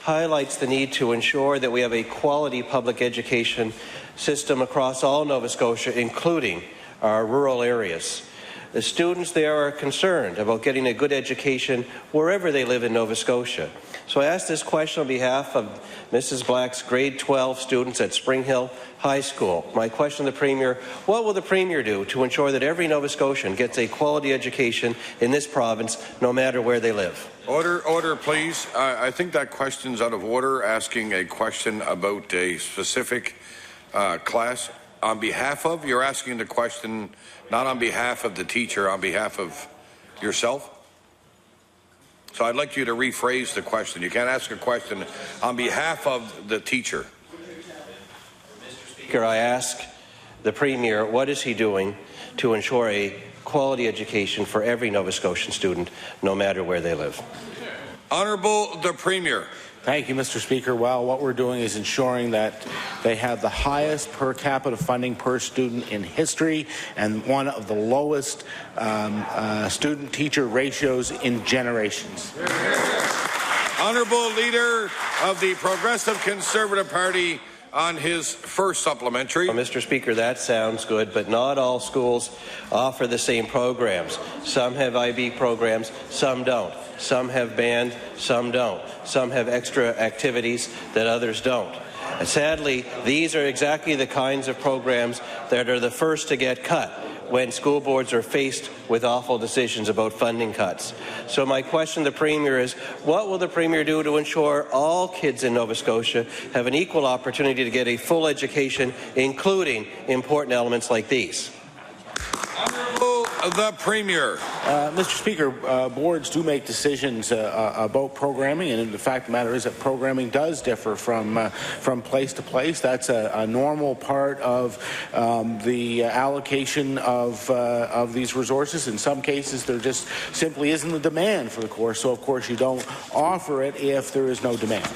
highlights the need to ensure that we have a quality public education system across all Nova Scotia, including our rural areas. The students there are concerned about getting a good education wherever they live in Nova Scotia. So I ask this question on behalf of Mrs. Black's grade 12 students at Spring Hill High School. My question to the Premier, what will the Premier do to ensure that every Nova Scotian gets a quality education in this province, no matter where they live? Order, please. I think that question's out of order, asking a question about a specific class. On behalf of, you're asking the question not on behalf of the teacher, on behalf of yourself? So I'd like you to rephrase the question. You can't ask a question on behalf of the teacher. Mr. Speaker, I ask the Premier, what is he doing to ensure a quality education for every Nova Scotian student, no matter where they live? Honourable the Premier. Thank you, Mr. Speaker. Well, what we're doing is ensuring that they have the highest per capita funding per student in history and one of the lowest student-teacher ratios in generations. Honourable Leader of the Progressive Conservative Party on his first supplementary. Well, Mr. Speaker, that sounds good, but not all schools offer the same programs. Some have IB programs, some don't. Some have band, some don't. Some have extra activities that others don't. And sadly, these are exactly the kinds of programs that are the first to get cut when school boards are faced with awful decisions about funding cuts. So my question to the Premier is, what will the Premier do to ensure all kids in Nova Scotia have an equal opportunity to get a full education, including important elements like these? Honourable the Premier. Mr. Speaker, boards do make decisions about programming, and the fact of the matter is that programming does differ from place to place. That's a normal part of the allocation of these resources. In some cases, there just simply isn't a demand for the course, so of course you don't offer it if there is no demand.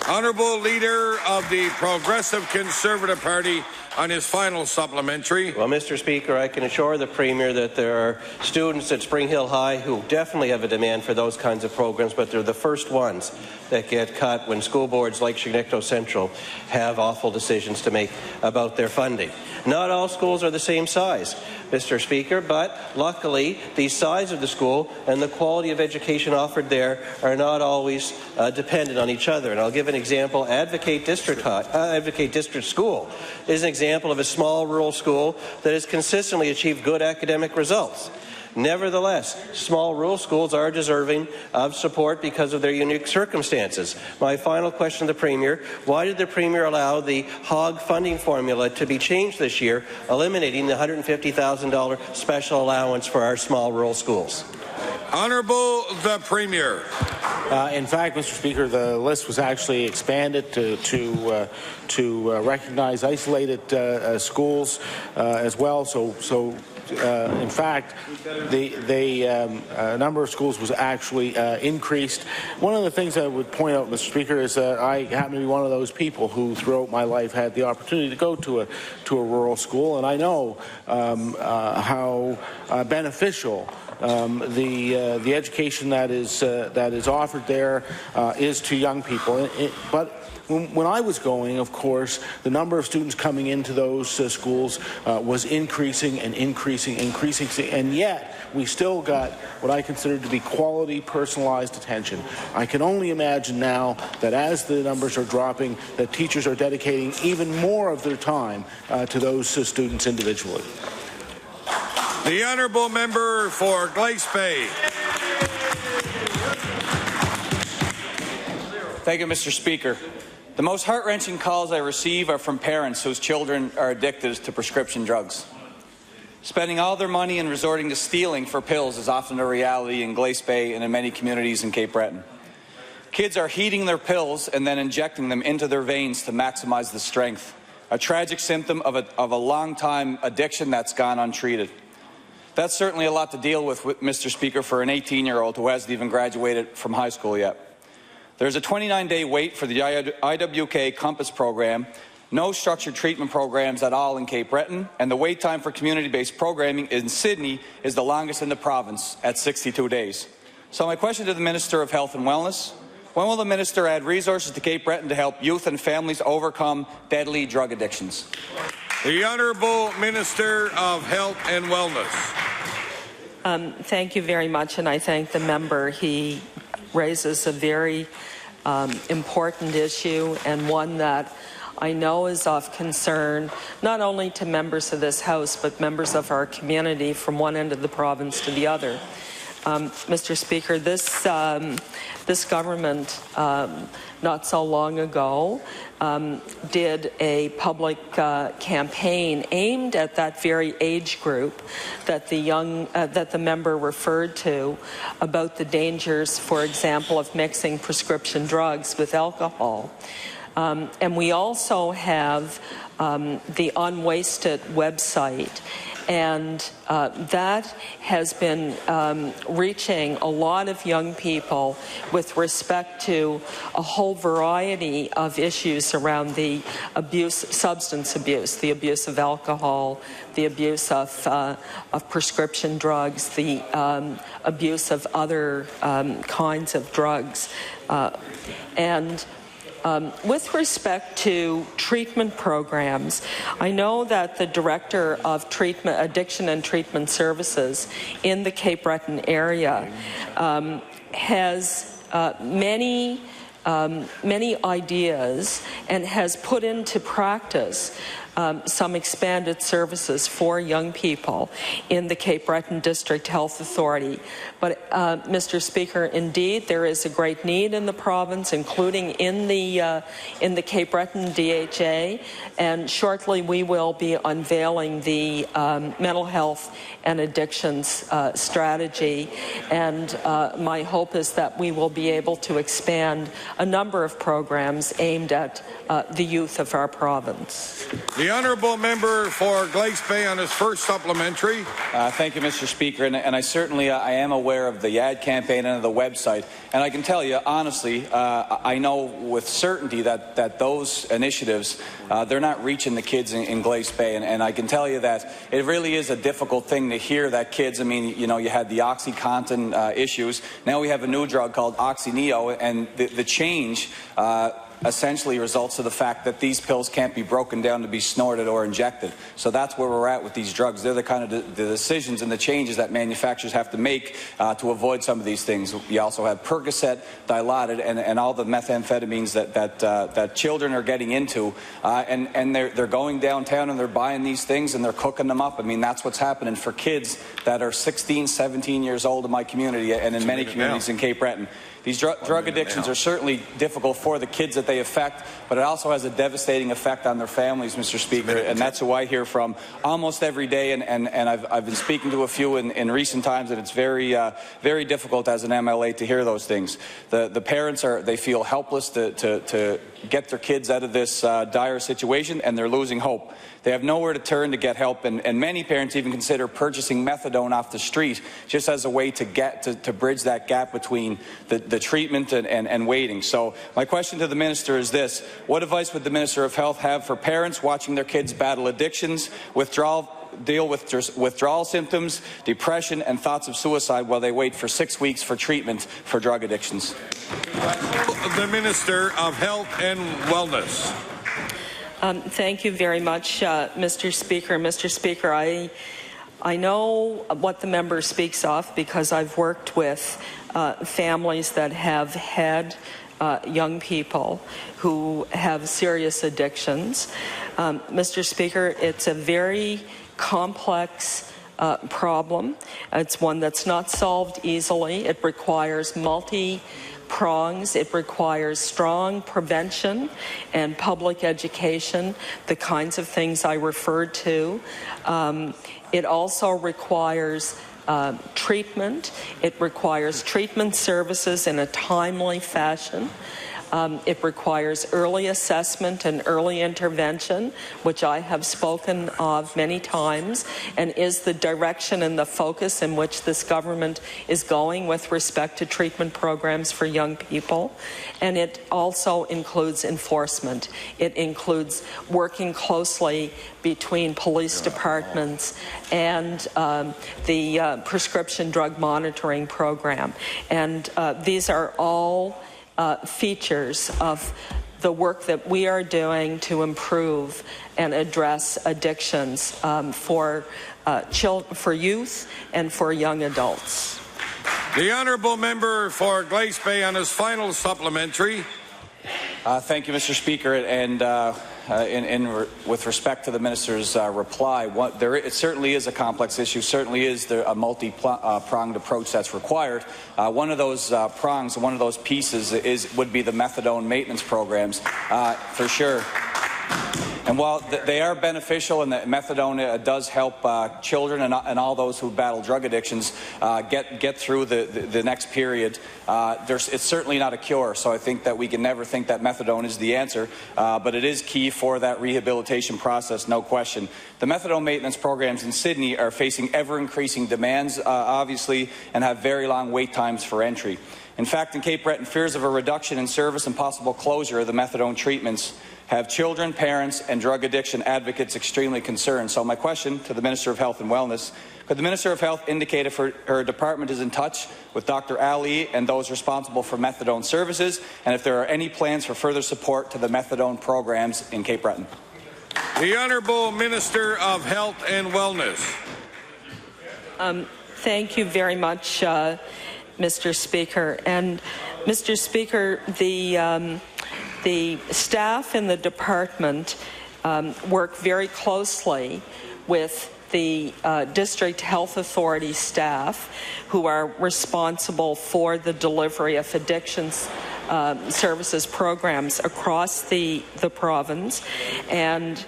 Honourable Leader of the Progressive Conservative Party on his final supplementary. Well, Mr. Speaker, I can assure the Premier that there are students at Spring Hill High who definitely have a demand for those kinds of programs, but they're the first ones that get cut when school boards like Chignecto Central have awful decisions to make about their funding. Not all schools are the same size, Mr. Speaker, but luckily the size of the school and the quality of education offered there are not always dependent on each other. And I'll give an example. Advocate District School is an example of a small rural school that has consistently achieved good academic results. Nevertheless, small rural schools are deserving of support because of their unique circumstances. My final question to the Premier, why did the Premier allow the HOG funding formula to be changed this year, eliminating the $150,000 special allowance for our small rural schools? Honourable the Premier. In fact, Mr. Speaker, the list was actually expanded to recognize isolated schools as well. In fact, the number of schools was actually increased. One of the things I would point out, Mr. Speaker, is that I happen to be one of those people who, throughout my life, had the opportunity to go to a rural school, and I know how beneficial the education that is offered there is to young people. But when I was going, of course, the number of students coming into those schools was increasing and increasing, and yet we still got what I consider to be quality, personalized attention. I can only imagine now that as the numbers are dropping, that teachers are dedicating even more of their time to those students individually. The Honourable Member for Glace Bay. Thank you, Mr. Speaker. The most heart-wrenching calls I receive are from parents whose children are addicted to prescription drugs. Spending all their money and resorting to stealing for pills is often a reality in Glace Bay and in many communities in Cape Breton. Kids are heating their pills and then injecting them into their veins to maximize the strength, a tragic symptom of a long-time addiction that's gone untreated. That's certainly a lot to deal with, Mr. Speaker, for an 18-year-old who hasn't even graduated from high school yet. There's a 29-day wait for the IWK Compass program, no structured treatment programs at all in Cape Breton, and the wait time for community-based programming in Sydney is the longest in the province at 62 days. So my question to the Minister of Health and Wellness: when will the Minister add resources to Cape Breton to help youth and families overcome deadly drug addictions? The Honourable Minister of Health and Wellness. Thank you very much, and I thank the member. He raises a very important issue, and one that I know is of concern not only to members of this House but members of our community from one end of the province to the other. Mr. Speaker, this government not so long ago did a public campaign aimed at that very age group that the member referred to, about the dangers, for example, of mixing prescription drugs with alcohol. And we also have the Unwasted website, and that has been reaching a lot of young people with respect to a whole variety of issues around the substance abuse, the abuse of alcohol, the abuse of prescription drugs, the abuse of other kinds of drugs. With respect to treatment programs, I know that the Director of Addiction and Treatment Services in the Cape Breton area has many ideas and has put into practice some expanded services for young people in the Cape Breton District Health Authority. But, Mr. Speaker, indeed, there is a great need in the province, including in the Cape Breton DHA, and shortly we will be unveiling the mental health and addictions strategy, and my hope is that we will be able to expand a number of programs aimed at the youth of our province. The Honourable Member for Glace Bay on his first supplementary. Thank you, Mr. Speaker, and I certainly I am aware of the ad campaign and of the website, and I can tell you honestly, I know with certainty that those initiatives they're not reaching the kids in Glace Bay, and I can tell you that it really is a difficult thing to hear that kids. I mean, you know, you had the OxyContin issues. Now we have a new drug called OxyNeo, and the change essentially results of the fact that these pills can't be broken down to be snorted or injected. So that's where we're at with these drugs. They're the kind of the decisions and the changes that manufacturers have to make to avoid some of these things. You also have Percocet, Dilaudid, and all the methamphetamines that children are getting into, and they're going downtown and they're buying these things and they're cooking them up. I mean, that's what's happening for kids that are 16, 17 years old in my community and in many communities in Cape Breton. These drug addictions are certainly difficult for the kids that they affect, but it also has a devastating effect on their families, Mr. Speaker, and that's who I hear from almost every day, and I've been speaking to a few in recent times, and it's very difficult as an MLA to hear those things. The parents they feel helpless to get their kids out of this dire situation, and they're losing hope. They have nowhere to turn to get help, and many parents even consider purchasing methadone off the street just as a way to bridge that gap between the treatment and waiting. So my question to the Minister is this: what advice would the Minister of Health have for parents watching their kids battle addictions, deal with withdrawal symptoms, depression, and thoughts of suicide while they wait for 6 weeks for treatment for drug addictions? The Minister of Health and Wellness. Thank you very much, Mr. Speaker. Mr. Speaker, I know what the member speaks of because I've worked with families that have had young people who have serious addictions. Mr. Speaker, it's a very complex problem. It's one that's not solved easily. It requires multi-pronged prongs. It requires strong prevention and public education, the kinds of things I referred to. It also requires treatment. It requires treatment services in a timely fashion. It requires early assessment and early intervention, which I have spoken of many times, and is the direction and the focus in which this government is going with respect to treatment programs for young people. And it also includes enforcement. It includes working closely between police departments and the prescription drug monitoring program. And these are all features of the work that we are doing to improve and address addictions for youth and for young adults. The honourable member for Glace Bay on his final supplementary. Thank you, Mr. Speaker. And with respect to the minister's reply, it certainly is a complex issue. Certainly is a multi-pronged approach that's required. One of those prongs, one of those pieces, would be the methadone maintenance programs, for sure. And while they are beneficial, and the methadone does help children and all those who battle drug addictions get through the next period, it's certainly not a cure. So I think that we can never think that methadone is the answer, but it is key for that rehabilitation process, no question. The methadone maintenance programs in Sydney are facing ever-increasing demands, obviously, and have very long wait times for entry. In fact, in Cape Breton, fears of a reduction in service and possible closure of the methadone treatments have children, parents, and drug addiction advocates extremely concerned. So my question to the Minister of Health and Wellness, could the Minister of Health indicate if her department is in touch with Dr. Ali and those responsible for methadone services, and if there are any plans for further support to the methadone programs in Cape Breton? The Honourable Minister of Health and Wellness. Thank you very much, Mr. Speaker. And Mr. Speaker, the staff in the department work very closely with the District Health Authority staff who are responsible for the delivery of addictions services programs across the province. And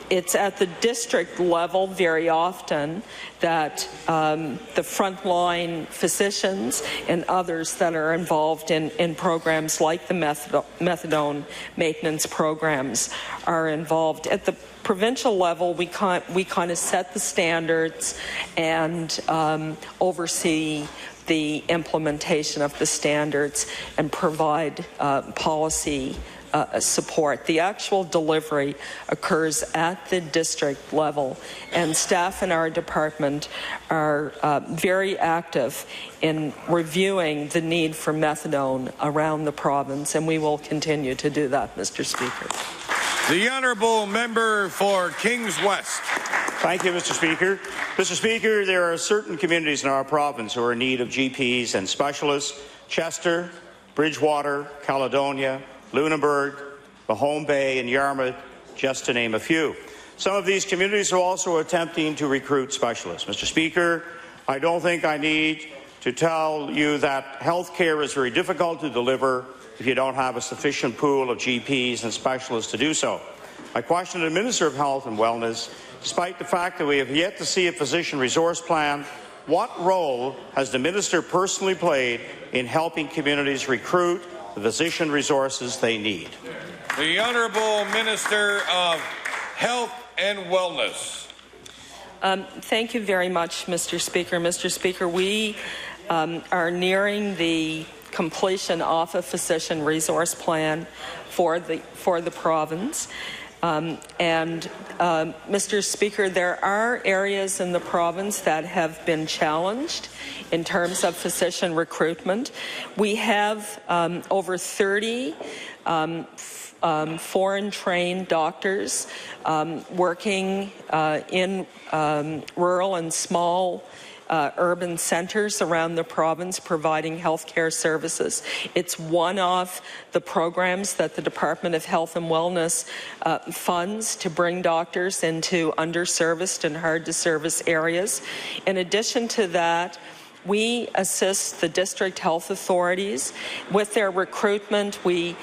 it's at the district level very often that the frontline physicians and others that are involved in programs like the methadone maintenance programs are involved. At the provincial level, we kind of set the standards and oversee the implementation of the standards and provide policy support. The actual delivery occurs at the district level, and staff in our department are very active in reviewing the need for methadone around the province, and we will continue to do that, Mr. Speaker. The Honourable Member for Kings West. Thank you, Mr. Speaker. Mr. Speaker, there are certain communities in our province who are in need of GPs and specialists. Chester, Bridgewater, Caledonia, Lunenburg, Mahone Bay, and Yarmouth, just to name a few. Some of these communities are also attempting to recruit specialists. Mr. Speaker, I don't think I need to tell you that health care is very difficult to deliver if you don't have a sufficient pool of GPs and specialists to do so. My question to the Minister of Health and Wellness, despite the fact that we have yet to see a physician resource plan, what role has the Minister personally played in helping communities recruit the physician resources they need? The Honourable Minister of Health and Wellness. Thank you very much, Mr. Speaker. Mr. Speaker, we are nearing the completion of a physician resource plan for the province. Mr. Speaker, there are areas in the province that have been challenged in terms of physician recruitment. We have over 30 foreign-trained doctors working in rural and small urban centres around the province providing health care services. It's one of the programs that the Department of Health and Wellness funds to bring doctors into underserviced and hard-to-service areas. In addition to that, we assist the district health authorities with their recruitment. We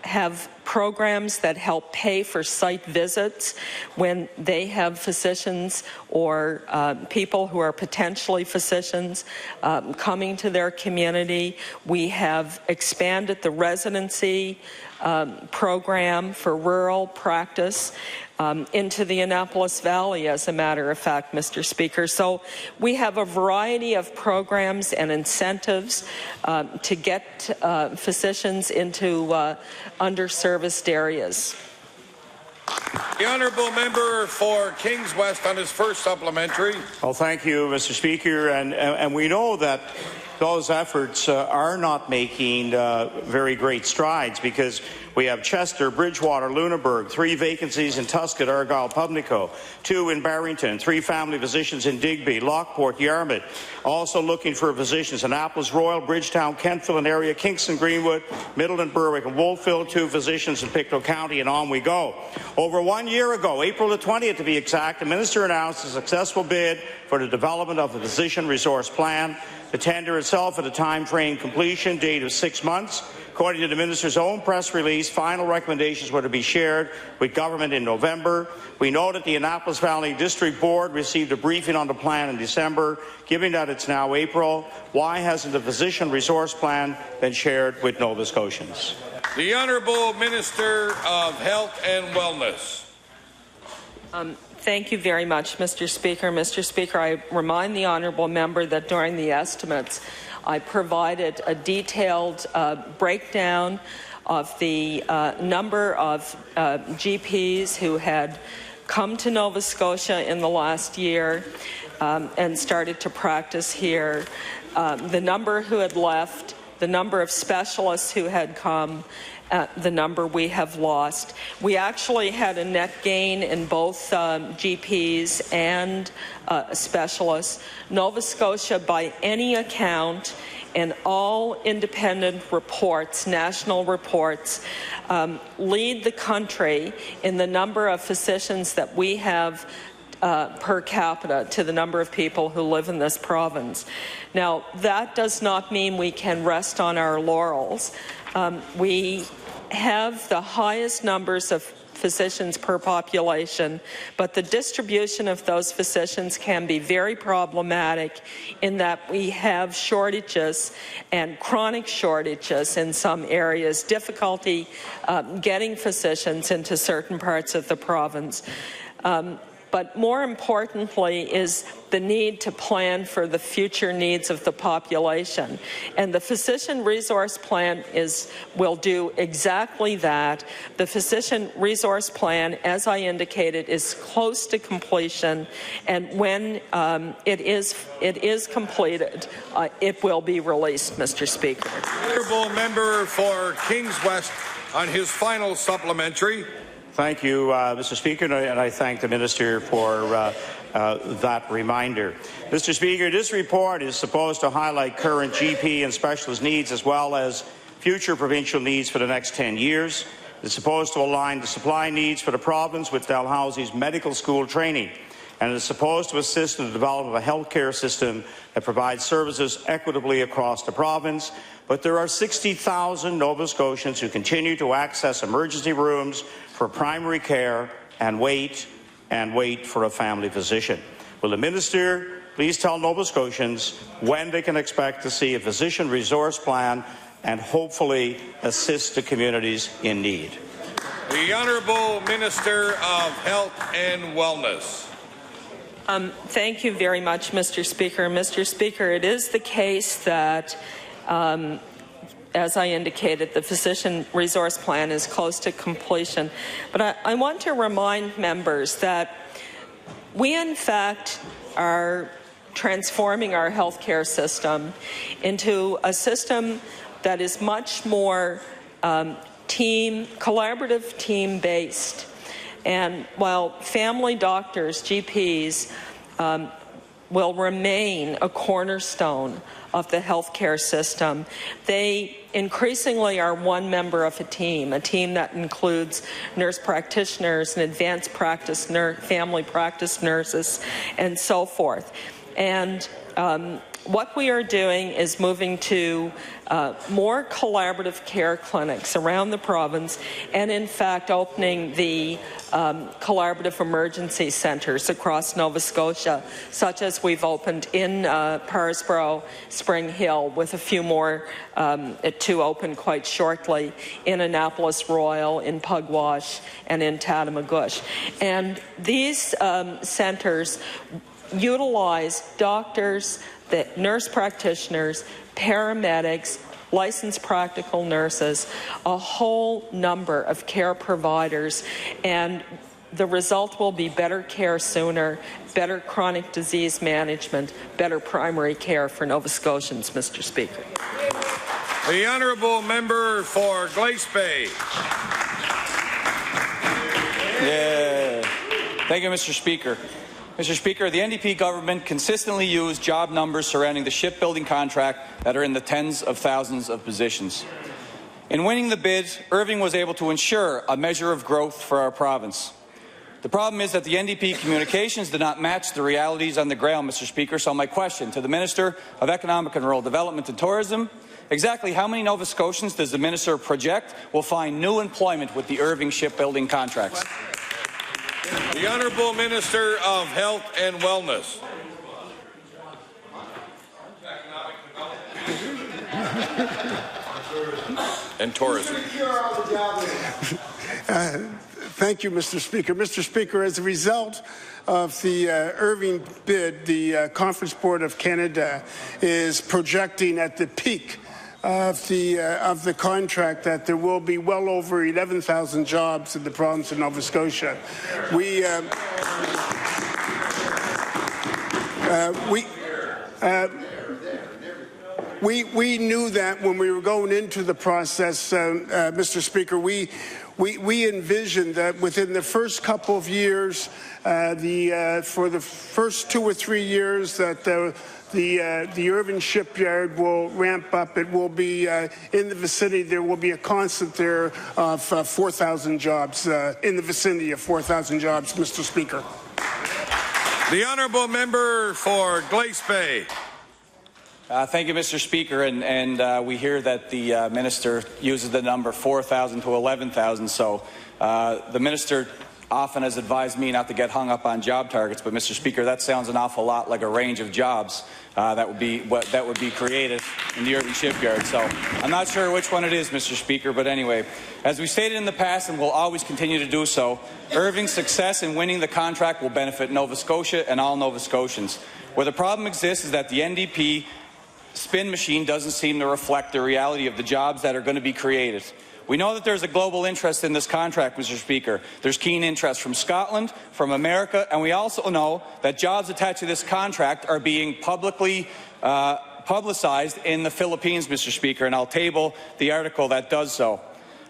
have programs that help pay for site visits when they have physicians or people who are potentially physicians coming to their community. We have expanded the residency program for rural practice into the Annapolis Valley, as a matter of fact, Mr. Speaker. So we have a variety of programs and incentives to get physicians into underserviced areas. The honourable member for Kings West on his first supplementary. Well, thank you, Mr. Speaker. And we know that those efforts are not making very great strides, because we have Chester, Bridgewater, Lunenburg, 3 vacancies in Tuscott, Argyll, Pubnico, 2 in Barrington, 3 family physicians in Digby, Lockport, Yarmouth, also looking for physicians in Annapolis, Royal, Bridgetown, Kentville and area, Kingston, Greenwood, Middleton, Berwick and Wolfville, 2 physicians in Pictou County, and on we go. Over 1 year ago, April the 20th to be exact, the minister announced a successful bid for the development of the physician resource plan. The tender itself had a time frame completion date of 6 months. According to the minister's own press release, final recommendations were to be shared with government in November. We know that the Annapolis Valley District Board received a briefing on the plan in December. Given that it's now April, why hasn't the physician resource plan been shared with Nova Scotians? The Honourable Minister of Health and Wellness. Thank you very much, Mr. Speaker. Mr. Speaker, I remind the honourable member that during the estimates, I provided a detailed breakdown of the number of GPs who had come to Nova Scotia in the last year and started to practice here, the number who had left, the number of specialists who had come, the number we have lost. We actually had a net gain in both GPs and specialists. Nova Scotia, by any account, and all independent reports, national reports, lead the country in the number of physicians that we have per capita to the number of people who live in this province. Now, that does not mean we can rest on our laurels. We have the highest numbers of physicians per population, but the distribution of those physicians can be very problematic in that we have shortages and chronic shortages in some areas, difficulty getting physicians into certain parts of the province. But more importantly is the need to plan for the future needs of the population. And the Physician Resource Plan will do exactly that. The Physician Resource Plan, as I indicated, is close to completion, and when it is completed, it will be released, Mr. Speaker. Honourable member for Kings West on his final supplementary. Thank you, Mr. Speaker, and I thank the Minister for that reminder. Mr. Speaker, this report is supposed to highlight current GP and specialist needs as well as future provincial needs for the next 10 years. It's supposed to align the supply needs for the province with Dalhousie's medical school training, and it is supposed to assist in the development of a healthcare system that provides services equitably across the province. But there are 60,000 Nova Scotians who continue to access emergency rooms for primary care and wait for a family physician. Will the Minister please tell Nova Scotians when they can expect to see a physician resource plan and hopefully assist the communities in need? The Honourable Minister of Health and Wellness. Thank you very much, Mr. Speaker. Mr. Speaker, it is the case that as I indicated, the Physician Resource Plan is close to completion. But I want to remind members that we, in fact, are transforming our healthcare system into a system that is much more collaborative, team-based. And while family doctors, GPs, will remain a cornerstone of the healthcare system, they increasingly are one member of a team that includes nurse practitioners and advanced practice family practice nurses and so forth. And What we are doing is moving to more collaborative care clinics around the province, and in fact opening the collaborative emergency centres across Nova Scotia, such as we've opened in Parsborough, Spring Hill, with a few more to open quite shortly in Annapolis Royal, in Pugwash, and in Tatamagouche. And these centres utilize doctors, the nurse practitioners, paramedics, licensed practical nurses, a whole number of care providers, and the result will be better care sooner, better chronic disease management, better primary care for Nova Scotians, Mr. Speaker. The honourable member for Glace Bay. Yeah. Thank you, Mr. Speaker. Mr. Speaker, the NDP government consistently used job numbers surrounding the shipbuilding contract that are in the tens of thousands of positions. In winning the bid, Irving was able to ensure a measure of growth for our province. The problem is that the NDP communications did not match the realities on the ground, Mr. Speaker. So my question to the Minister of Economic and Rural Development and Tourism, exactly how many Nova Scotians does the Minister project will find new employment with the Irving shipbuilding contracts? The Honourable Minister of Health and Wellness. And Tourism. Thank you, Mr. Speaker. Mr. Speaker, as a result of the Irving bid, the Conference Board of Canada is projecting at the peak of the contract that there will be well over 11,000 jobs in the province of Nova Scotia. We knew that when we were going into the process, Mr. Speaker. We envisioned that within the first couple of years, for the first 2 or 3 years, that the Irving shipyard will ramp up. It will be in the vicinity. There will be a constant there of 4,000 jobs, in the vicinity of 4,000 jobs, Mr. Speaker. The honourable member for Glace Bay. Thank you, Mr. Speaker. And we hear that the minister uses the number 4,000 to 11,000. So the minister often has advised me not to get hung up on job targets, but Mr. Speaker, that sounds an awful lot like a range of jobs that would be created in the Irving shipyard. So I'm not sure which one it is, Mr. Speaker, but anyway, as we stated in the past and will always continue to do so, Irving's success in winning the contract will benefit Nova Scotia and all Nova Scotians. Where the problem exists is that the NDP spin machine doesn't seem to reflect the reality of the jobs that are going to be created. We know that there's a global interest in this contract, Mr. Speaker. There's keen interest from Scotland, from America, and we also know that jobs attached to this contract are being publicly publicized in the Philippines, Mr. Speaker, and I'll table the article that does so.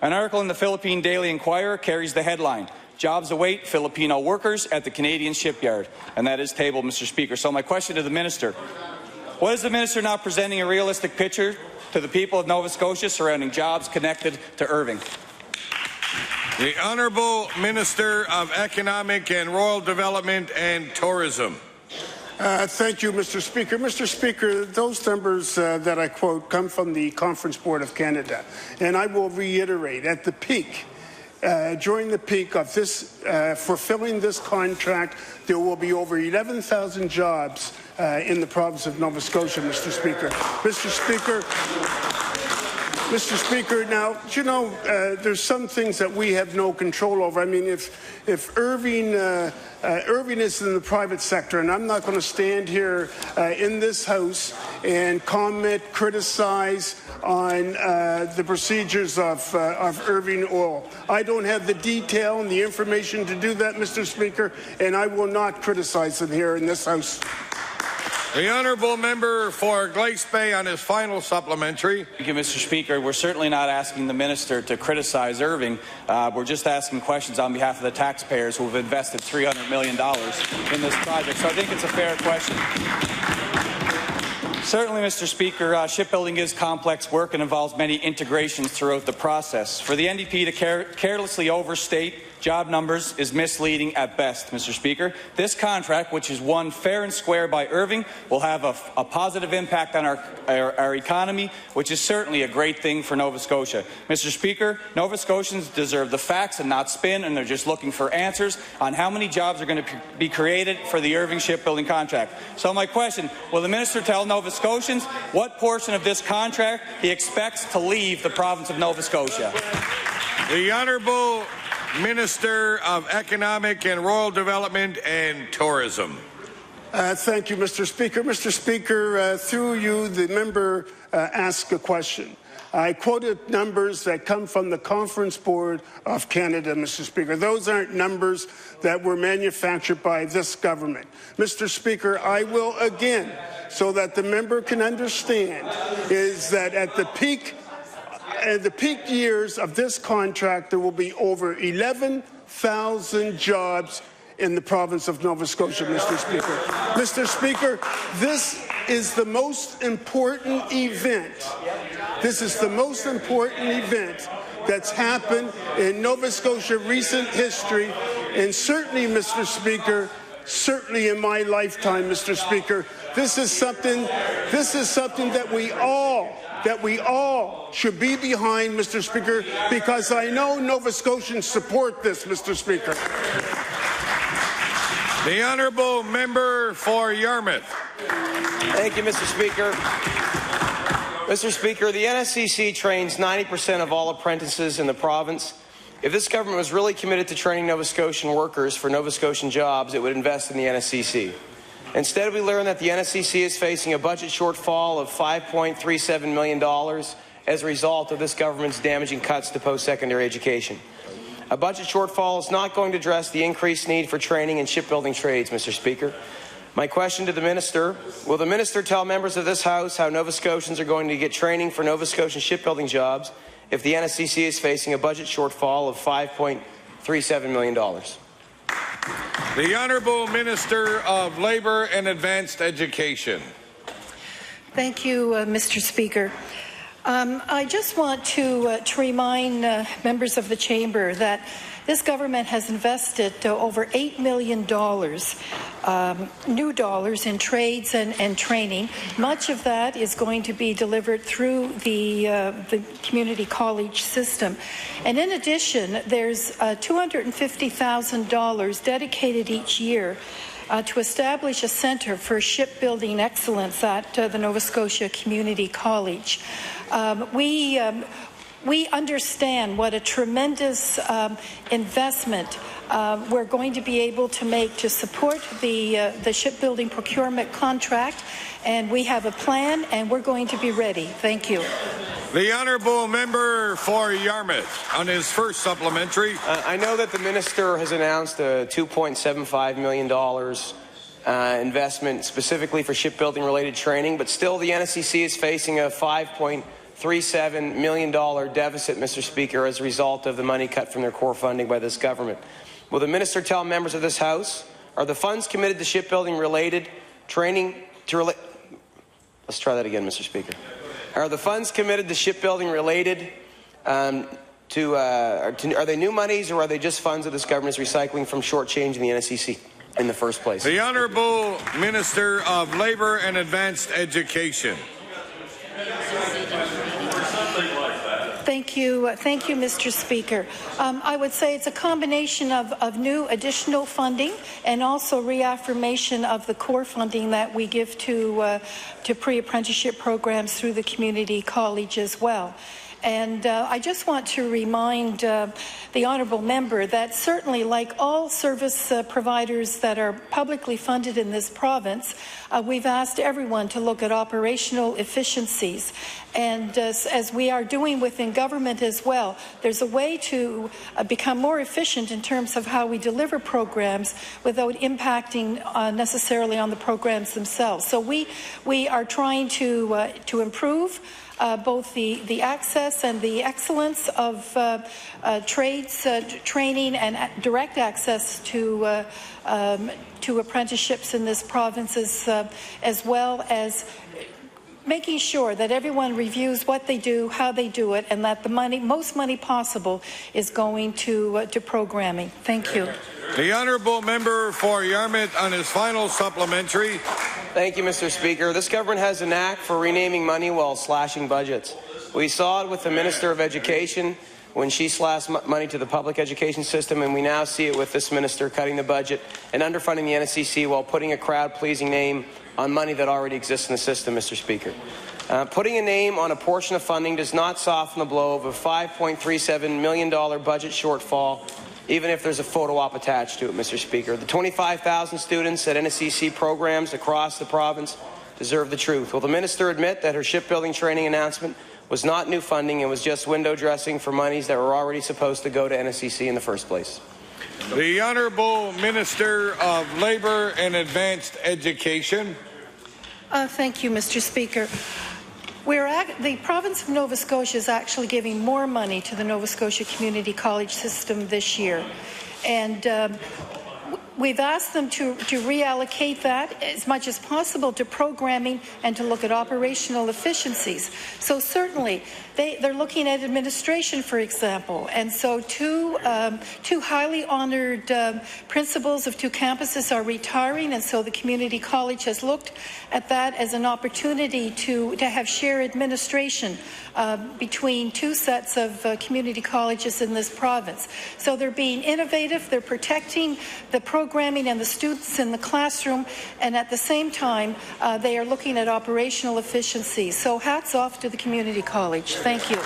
An article in the Philippine Daily Inquirer carries the headline, "Jobs await Filipino workers at the Canadian shipyard," and that is tabled, Mr. Speaker. So my question to the minister, what is the minister not presenting a realistic picture to the people of Nova Scotia surrounding jobs connected to Irving? The Honourable Minister of Economic and Rural Development and Tourism. Thank you, Mr. Speaker. Mr. Speaker, those numbers that I quote come from the Conference Board of Canada, and I will reiterate, at the peak, during the peak of this, fulfilling this contract, there will be over 11,000 jobs in the province of Nova Scotia, Mr. Speaker. Mr. Speaker, now, you know, there's some things that we have no control over. I mean, if Irving is in the private sector, and I'm not going to stand here in this House and comment, criticize on the procedures of Irving Oil. I don't have the detail and the information to do that, Mr. Speaker, and I will not criticize them here in this House. The honourable member for Glace Bay on his final supplementary. Thank you, Mr. Speaker. We're certainly not asking the minister to criticize Irving. We're just asking questions on behalf of the taxpayers who have invested $300 million in this project. So I think it's a fair question. Certainly, Mr. Speaker, shipbuilding is complex work and involves many integrations throughout the process. For the NDP to carelessly overstate job numbers is misleading at best, Mr. Speaker. This contract, which is won fair and square by Irving, will have a positive impact on our economy, which is certainly a great thing for Nova Scotia. Mr. Speaker, Nova Scotians deserve the facts and not spin, and they're just looking for answers on how many jobs are going to be created for the Irving shipbuilding contract. So my question, will the minister tell Nova Scotians what portion of this contract he expects to leave the province of Nova Scotia? The Honourable Minister of Economic and Rural Development and Tourism. Thank you, Mr. Speaker. Mr. Speaker, through you, the member asked a question. I quoted numbers that come from the Conference Board of Canada, Mr. Speaker. Those aren't numbers that were manufactured by this government. Mr. Speaker, I will again, so that the member can understand, is that at the peak years of this contract, there will be over 11,000 jobs in the province of Nova Scotia, Mr. Speaker. Mr. Speaker, this is the most important event. This is the most important event that's happened in Nova Scotia recent history, and certainly, Mr. Speaker, certainly in my lifetime, Mr. Speaker, this is something that we all should be behind, Mr. Speaker, because I know Nova Scotians support this, Mr. Speaker. The Honourable Member for Yarmouth. Thank you, Mr. Speaker. Mr. Speaker, the NSCC trains 90% of all apprentices in the province. If this government was really committed to training Nova Scotian workers for Nova Scotian jobs, it would invest in the NSCC. Instead, we learn that the NSCC is facing a budget shortfall of $5.37 million as a result of this government's damaging cuts to post-secondary education. A budget shortfall is not going to address the increased need for training in shipbuilding trades, Mr. Speaker. My question to the minister, will the minister tell members of this House how Nova Scotians are going to get training for Nova Scotian shipbuilding jobs if the NSCC is facing a budget shortfall of $5.37 million? The Honourable Minister of Labour and Advanced Education. Thank you, Mr. Speaker. I just want to remind members of the chamber that this government has invested over $8 million, new dollars, in trades and training. Much of that is going to be delivered through the community college system. And in addition, there's $250,000 dedicated each year to establish a centre for shipbuilding excellence at the Nova Scotia Community College. We understand what a tremendous investment we're going to be able to make to support the shipbuilding procurement contract, and we have a plan, and we're going to be ready. Thank you. The Honourable Member for Yarmouth on his first supplementary. I know that the minister has announced a $2.75 million investment specifically for shipbuilding-related training, but still the NSCC is facing a $5.37 million deficit, Mr. Speaker, as a result of the money cut from their core funding by this government. Will the minister tell members of this House, are the funds committed to shipbuilding-related training to Let's try that again, Mr. Speaker. Are the funds committed to shipbuilding-related are they new monies, or are they just funds that this government is recycling from shortchanging the NSCC in the first place? The Honourable Minister of Labour and Advanced Education. Thank you, Mr. Speaker. I would say it's a combination of new additional funding and also reaffirmation of the core funding that we give to pre-apprenticeship programs through the community college as well. And I just want to remind the honourable member that certainly, like all service providers that are publicly funded in this province, we've asked everyone to look at operational efficiencies. And as we are doing within government as well, there's a way to become more efficient in terms of how we deliver programs without impacting necessarily on the programs themselves. So we are trying to improve both the access and the excellence of trades training and direct access to apprenticeships in this province, as well as making sure that everyone reviews what they do, how they do it, and that the most money possible is going to programming. Thank you. The honourable member for Yarmouth on his final supplementary. Thank you, Mr. Speaker. This government has a knack for renaming money while slashing budgets. We saw it with the Minister of Education when she slashed money to the public education system, and we now see it with this minister cutting the budget and underfunding the NSCC while putting a crowd-pleasing name on money that already exists in the system, Mr. Speaker. Putting a name on a portion of funding does not soften the blow of a $5.37 million budget shortfall, even if there's a photo op attached to it, Mr. Speaker. The 25,000 students at NSCC programs across the province deserve the truth. Will the minister admit that her shipbuilding training announcement was not new funding and was just window dressing for monies that were already supposed to go to NSCC in the first place? The Honourable Minister of Labour and Advanced Education. Thank you, Mr. Speaker. The province of Nova Scotia is actually giving more money to the Nova Scotia Community College system this year. And we've asked them to reallocate that as much as possible to programming and to look at operational efficiencies. So certainly, they're looking at administration, for example. And so two highly honoured principals of two campuses are retiring, and so the community college has looked at that as an opportunity to have shared administration between two sets of community colleges in this province. So they're being innovative, they're protecting the programming and the students in the classroom, and at the same time, they are looking at operational efficiency. So hats off to the community college. Thank you.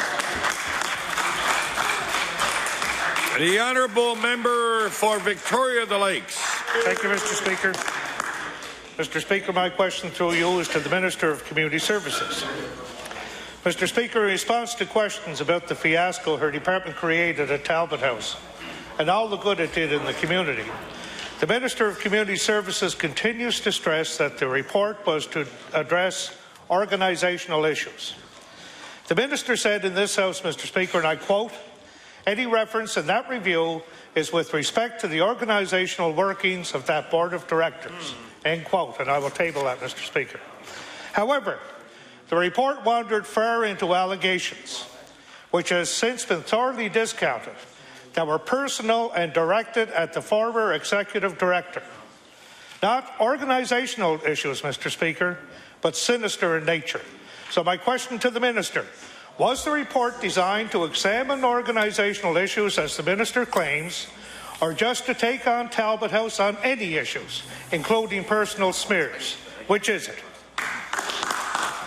The Honourable Member for Victoria the Lakes. Thank you, Mr. Speaker. Mr. Speaker, my question through you is to the Minister of Community Services. Mr. Speaker, in response to questions about the fiasco her department created at Talbot House and all the good it did in the community, the Minister of Community Services continues to stress that the report was to address organizational issues. The Minister said in this House, Mr. Speaker, and I quote, "Any reference in that review is with respect to the organizational workings of that Board of Directors," end quote, and I will table that, Mr. Speaker. However, the report wandered far into allegations, which has since been thoroughly discounted, that were personal and directed at the former executive director. Not organizational issues, Mr. Speaker, but sinister in nature. So my question to the Minister, was the report designed to examine organizational issues, as the Minister claims, or just to take on Talbot House on any issues, including personal smears? Which is it?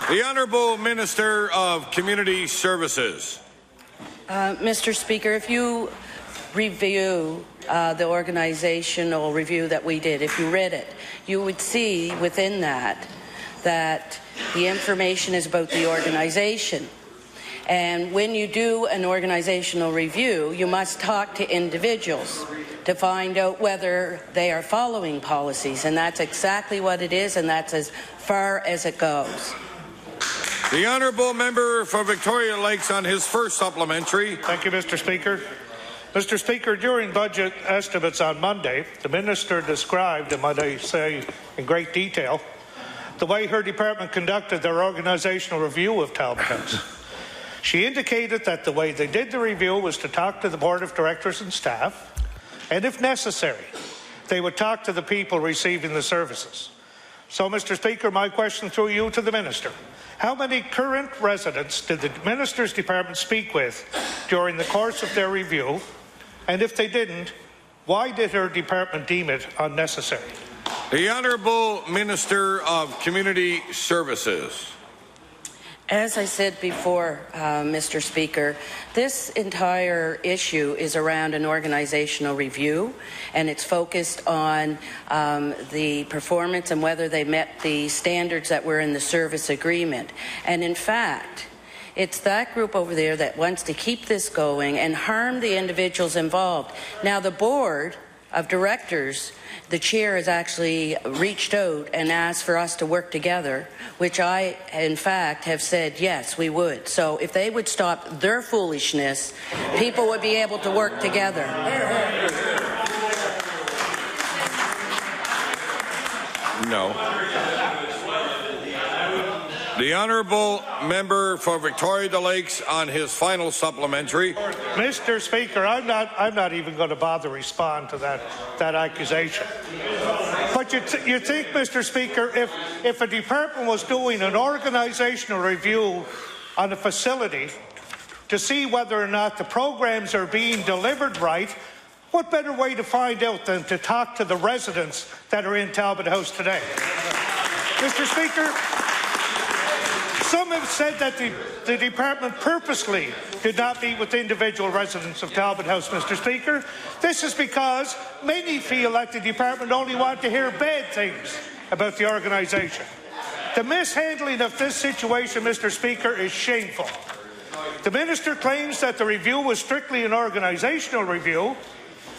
The Honourable Minister of Community Services. Mr. Speaker, if you review the organizational review that we did, if you read it, you would see within that the information is about the organization. And when you do an organizational review, you must talk to individuals to find out whether they are following policies. And that's exactly what it is, and that's as far as it goes. The Honourable Member for Victoria Lakes on his first supplementary. Thank you, Mr. Speaker. Mr. Speaker, during budget estimates on Monday, the Minister described, and might I say in great detail, the way her department conducted their organizational review of Talbot House. She indicated that the way they did the review was to talk to the Board of Directors and staff, and if necessary, they would talk to the people receiving the services. So, Mr. Speaker, my question through you to the Minister. How many current residents did the Minister's department speak with during the course of their review? And if they didn't, why did her department deem it unnecessary? The Honourable Minister of Community Services. As I said before, Mr. Speaker, this entire issue is around an organizational review, and it's focused on the performance and whether they met the standards that were in the service agreement. And in fact, it's that group over there that wants to keep this going and harm the individuals involved. Now, the Board of Directors, the chair has actually reached out and asked for us to work together, which I, in fact, have said, yes, we would. So if they would stop their foolishness, people would be able to work together. No. The honourable member for Victoria the Lakes on his final supplementary. Mr. Speaker, I'm not even going to bother respond to that accusation. But you think, Mr. Speaker, if a department was doing an organizational review on a facility to see whether or not the programs are being delivered right, what better way to find out than to talk to the residents that are in Talbot House today? Mr. Speaker, some have said that the department purposely did not meet with individual residents of Talbot House, Mr. Speaker. This is because many feel that the department only want to hear bad things about the organisation. The mishandling of this situation, Mr. Speaker, is shameful. The minister claims that the review was strictly an organisational review,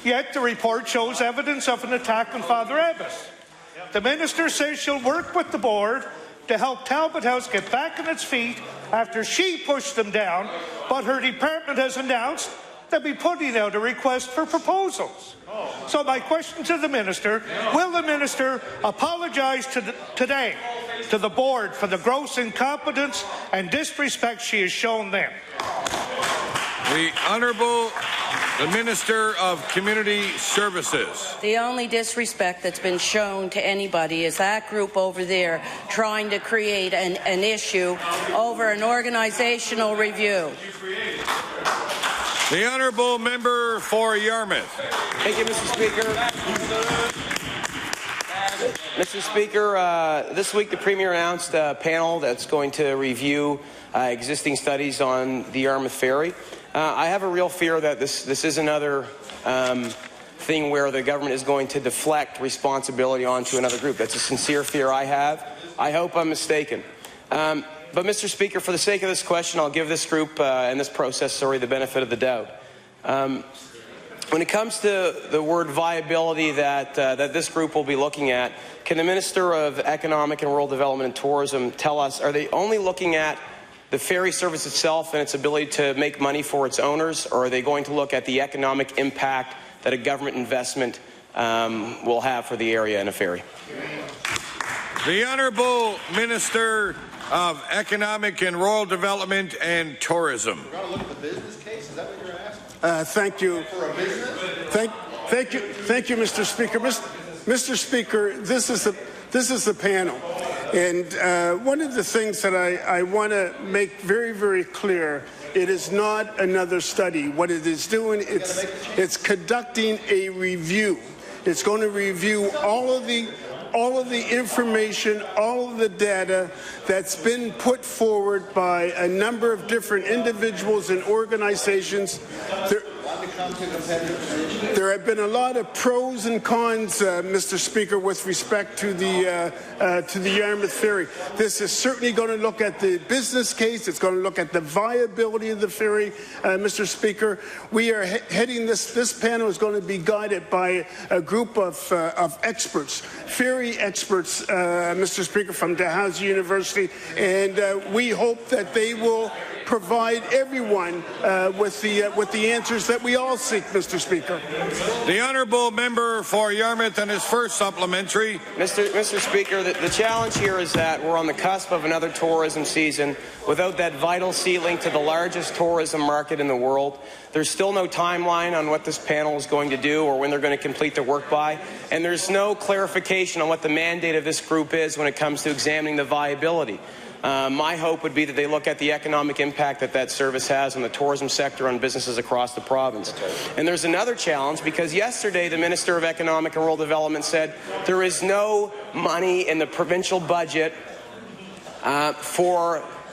yet the report shows evidence of an attack on Father Abbas. The minister says she'll work with the board to help Talbot House get back on its feet after she pushed them down, but her department has announced they'll be putting out a request for proposals. So my question to the minister, will the minister apologise today to the board for the gross incompetence and disrespect she has shown them? The Honourable the Minister of Community Services. The only disrespect that's been shown to anybody is that group over there trying to create an issue over an organizational review. The Honourable Member for Yarmouth. Thank you, Mr. Speaker. Mr. Speaker, this week the Premier announced a panel that's going to review existing studies on the Yarmouth Ferry. I have a real fear that this is another thing where the government is going to deflect responsibility onto another group. That's a sincere fear I have. I hope I'm mistaken. But, Mr. Speaker, for the sake of this question, I'll give this group and this process, the benefit of the doubt. When it comes to the word viability that this group will be looking at, can the Minister of Economic and Rural Development and Tourism tell us, are they only looking at the ferry service itself and its ability to make money for its owners, or are they going to look at the economic impact that a government investment will have for the area and a ferry? The Honourable Minister of Economic and Rural Development and Tourism. We're going to look at the business case? Is that what you're asking? Thank you. For a business? Thank you, Mr. Speaker. Mr. Speaker, this is the panel. And one of the things that I want to make very, very clear, it is not another study. What it is doing, it's conducting a review. It's going to review all of the information, all of the data that's been put forward by a number of different individuals and organizations. There have been a lot of pros and cons, Mr. Speaker, with respect to the Yarmouth Ferry. This is certainly going to look at the business case. It's going to look at the viability of the ferry, Mr. Speaker. We are heading this panel is going to be guided by a group of experts, ferry experts, Mr. Speaker, from Dalhousie University, and we hope that they will provide everyone with the answers that we all seek, Mr. Speaker. The Honourable Member for Yarmouth and his first supplementary. Mr. Speaker, the challenge here is that we're on the cusp of another tourism season without that vital sea link to the largest tourism market in the world. There's still no timeline on what this panel is going to do or when they're going to complete their work by, and there's no clarification on what the mandate of this group is when it comes to examining the viability. My hope would be that they look at the economic impact that service has on the tourism sector, on businesses across the province. And there's another challenge, because yesterday the Minister of Economic and Rural Development said there is no money in the provincial budget to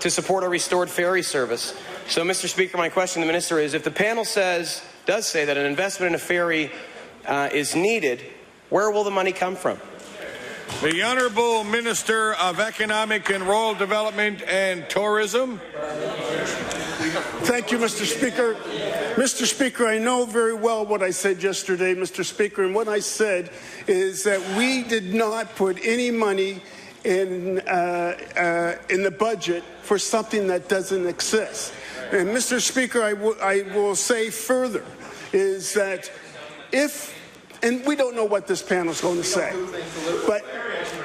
support a restored ferry service. So, Mr. Speaker, my question to the Minister is, if the panel does say that an investment in a ferry is needed, where will the money come from? The Honourable Minister of Economic and Rural Development and Tourism. Thank you, Mr. Speaker. Mr. Speaker, I know very well what I said yesterday, Mr. Speaker, and what I said is that we did not put any money in the budget for something that doesn't exist. And, Mr. Speaker, I will say further is that and we don't know what this panel is going to say, but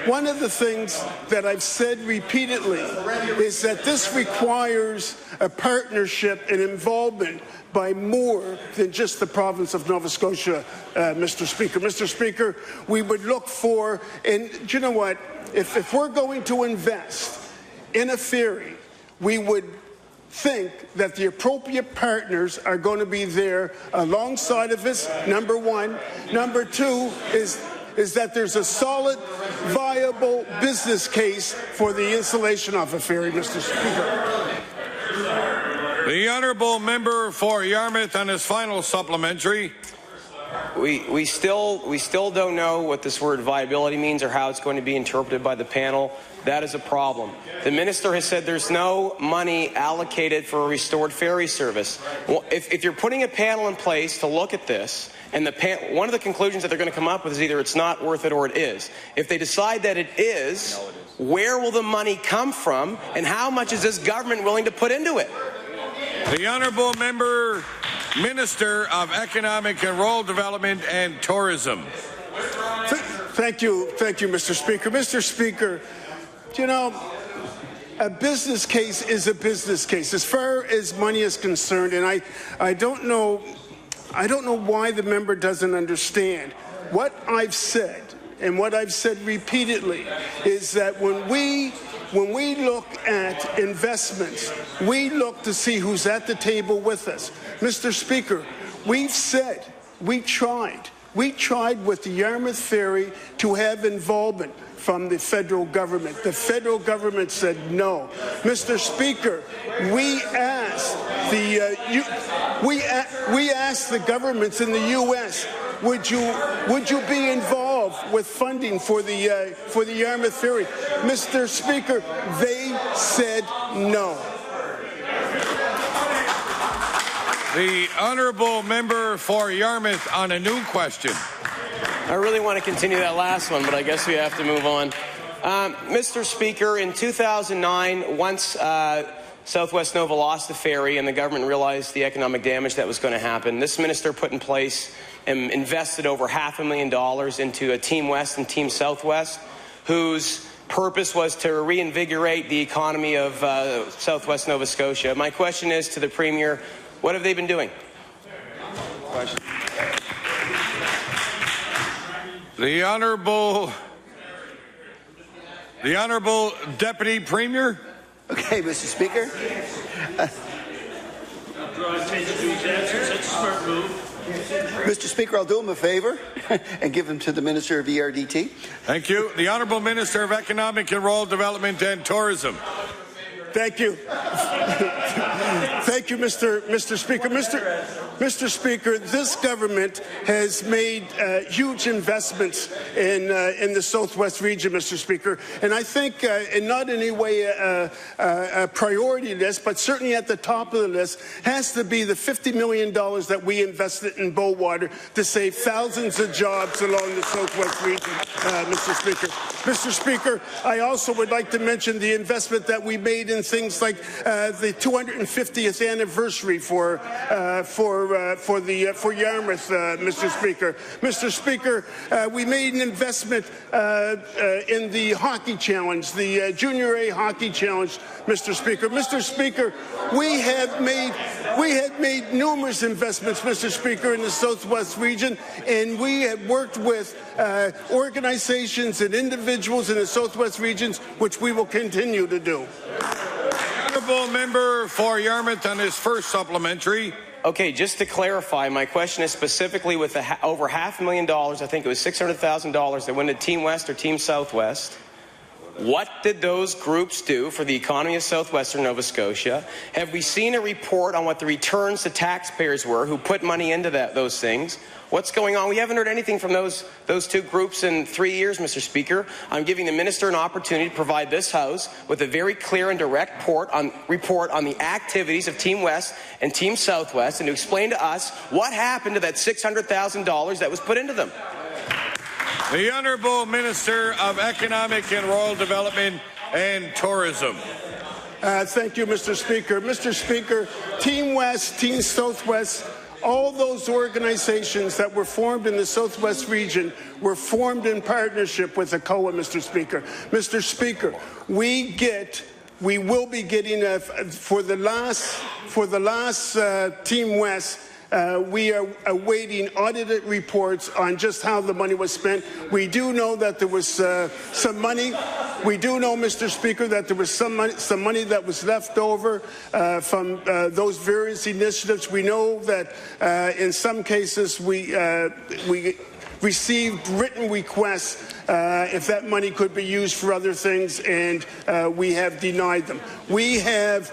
one of the things that I've said repeatedly is that this requires a partnership and involvement by more than just the province of Nova Scotia, Mr. Speaker. Mr. Speaker, we would look for, and do you know what, if we're going to invest in a ferry, we would think that the appropriate partners are going to be there alongside of us, number one. Number two is that there's a solid, viable business case for the installation of a ferry, Mr. Speaker. The honourable member for Yarmouth on his final supplementary. We still don't know what this word viability means or how it's going to be interpreted by the panel. That is a problem. The minister has said there's no money allocated for a restored ferry service. Well, if you're putting a panel in place to look at this, and one of the conclusions that they're going to come up with is either it's not worth it or it is. If they decide that it is, where will the money come from, and how much is this government willing to put into it? The honourable member, Minister of Economic and Rural Development and Tourism. Thank you, Mr. Speaker. Mr. Speaker, you know, a business case is a business case as far as money is concerned, and I don't know why the member doesn't understand. What I've said, and what I've said repeatedly, is that when we look at investments, we look to see who's at the table with us. Mr. Speaker, we've said, we tried with the Yarmouth Ferry to have involvement from the federal government. The federal government said no. Mr. Speaker, we asked the governments in the U.S., would you be involved with funding for the Yarmouth Ferry? Mr. Speaker, they said no. The honourable member for Yarmouth on a new question. I really want to continue that last one, but I guess we have to move on. Mr. Speaker, in 2009, once Southwest Nova lost the ferry and the government realized the economic damage that was going to happen, this minister put in place and invested over $500,000 into a Team West and Team Southwest, whose purpose was to reinvigorate the economy of Southwest Nova Scotia. My question is to the Premier, what have they been doing? The Honourable Deputy Premier. Okay, Mr. Speaker. Mr. Speaker, I'll do him a favor and give him to the Minister of ERDT. Thank you. The Honourable Minister of Economic and Rural Development and Tourism. Thank you. Thank you, Mr. Speaker. Mr. Speaker, this government has made huge investments in the Southwest region, Mr. Speaker, and I think, and not in any way a priority list, but certainly at the top of the list, has to be the $50 million that we invested in Bowater to save thousands of jobs along the Southwest region, Mr. Speaker. Mr. Speaker, I also would like to mention the investment that we made in things like the 250th anniversary for Yarmouth, Mr. Speaker. Mr. Speaker, we made an investment in the hockey challenge, the Junior A hockey challenge, Mr. Speaker. Mr. Speaker, we have made numerous investments, Mr. Speaker, in the Southwest region, and we have worked with organizations and individuals in the Southwest regions, which we will continue to do. Honourable member for Yarmouth on his first supplementary. Okay, just to clarify, my question is specifically with the over $500,000, I think it was $600,000 that went to Team West or Team Southwest. What did those groups do for the economy of southwestern Nova Scotia? Have we seen a report on what the returns to taxpayers were who put money into those things? What's going on? We haven't heard anything from those two groups in 3 years, Mr. Speaker. I'm giving the minister an opportunity to provide this House with a very clear and direct report on the activities of Team West and Team Southwest and to explain to us what happened to that $600,000 that was put into them. The Honourable Minister of Economic and Rural Development and Tourism. Thank you, Mr. Speaker. Mr. Speaker, Team West, Team Southwest all those organizations that were formed in the Southwest region were formed in partnership with ACOA, Mr. Speaker. Mr. Speaker, we will be getting for the last Team West. We are awaiting audited reports on just how the money was spent. We do know that there was some money. We do know, Mr. Speaker, that there was some money that was left over from those various initiatives. We know that in some cases we received written requests if that money could be used for other things, and we have denied them. We have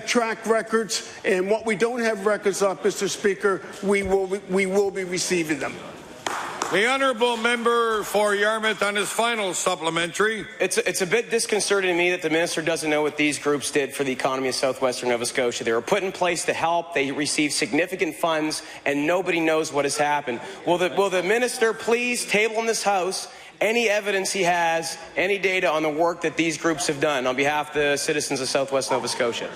track records, and what we don't have records of, Mr. Speaker, we will be receiving them. The honourable member for Yarmouth on his final supplementary. It's a bit disconcerting to me that the minister doesn't know what these groups did for the economy of southwestern Nova Scotia. They were put in place to help. They received significant funds, and nobody knows what has happened. Will the minister please table in this House any evidence he has, any data on the work that these groups have done on behalf of the citizens of southwest Nova Scotia?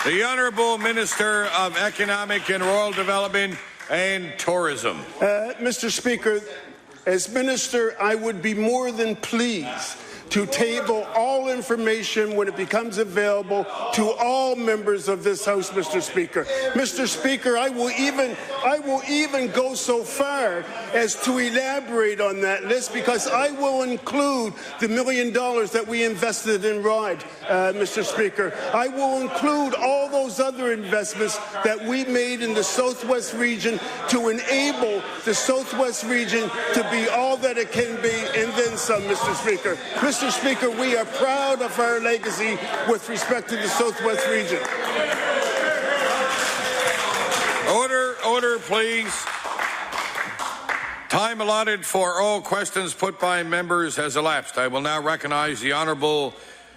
The honourable Minister of Economic and Rural Development and Tourism. Mr. Speaker, as Minister, I would be more than pleased to table all information when it becomes available to all members of this House, Mr. Speaker. Mr. Speaker, I will even go so far as to elaborate on that list, because I will include the $1 million that we invested in RIDE, Mr. Speaker. I will include all those other investments that we made in the Southwest region to enable the Southwest region to be all that it can be, and then some, Mr. Speaker. Mr. Speaker, we are proud of our legacy with respect to the Southwest region. Order, please. Time allotted for all questions put by members has elapsed. I will now recognize the Honourable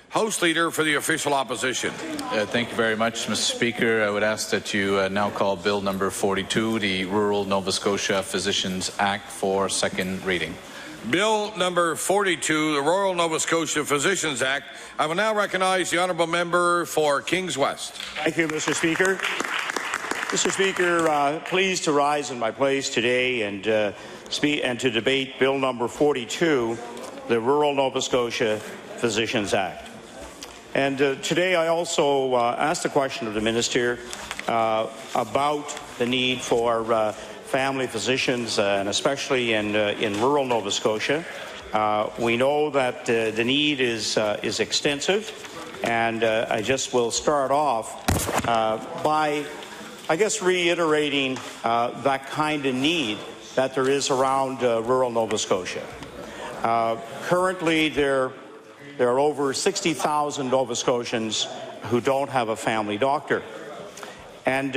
House Leader for the official opposition. Thank you very much, Mr. Speaker. I would ask that you now call Bill number 42, the Rural Nova Scotia Physicians Act, for second reading. Bill number 42, the Royal Nova Scotia Physicians Act. I will now recognize the honourable member for Kings West. Thank you, Mr. Speaker. Mr. Speaker, pleased to rise in my place today and to debate Bill number 42, the Rural Nova Scotia Physicians Act. And today I also asked a question of the Minister about the need for family physicians, and especially in rural Nova Scotia. We know that the need is extensive, and I just will start off by, I guess, reiterating that kind of need that there is around rural Nova Scotia. Currently, there are over 60,000 Nova Scotians who don't have a family doctor. And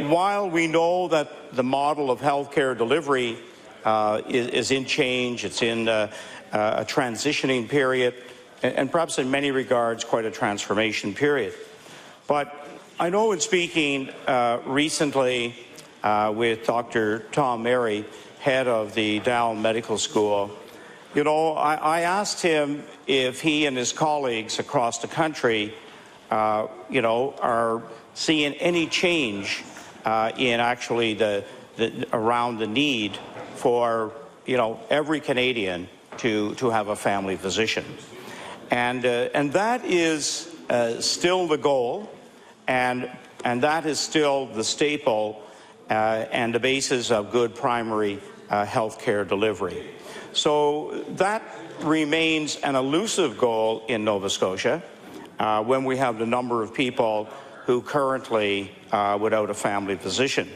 while we know that the model of healthcare delivery is in change, it's in a transitioning period, and perhaps in many regards quite a transformation period. But I know in speaking recently with Dr. Tom Mary, head of the Down Medical School, you know, I asked him if he and his colleagues across the country, you know, are seeing any change in actually around the need for, you know, every Canadian to have a family physician. And that is still the goal, and that is still the staple and the basis of good primary health care delivery. So that remains an elusive goal in Nova Scotia when we have the number of people who currently without a family physician.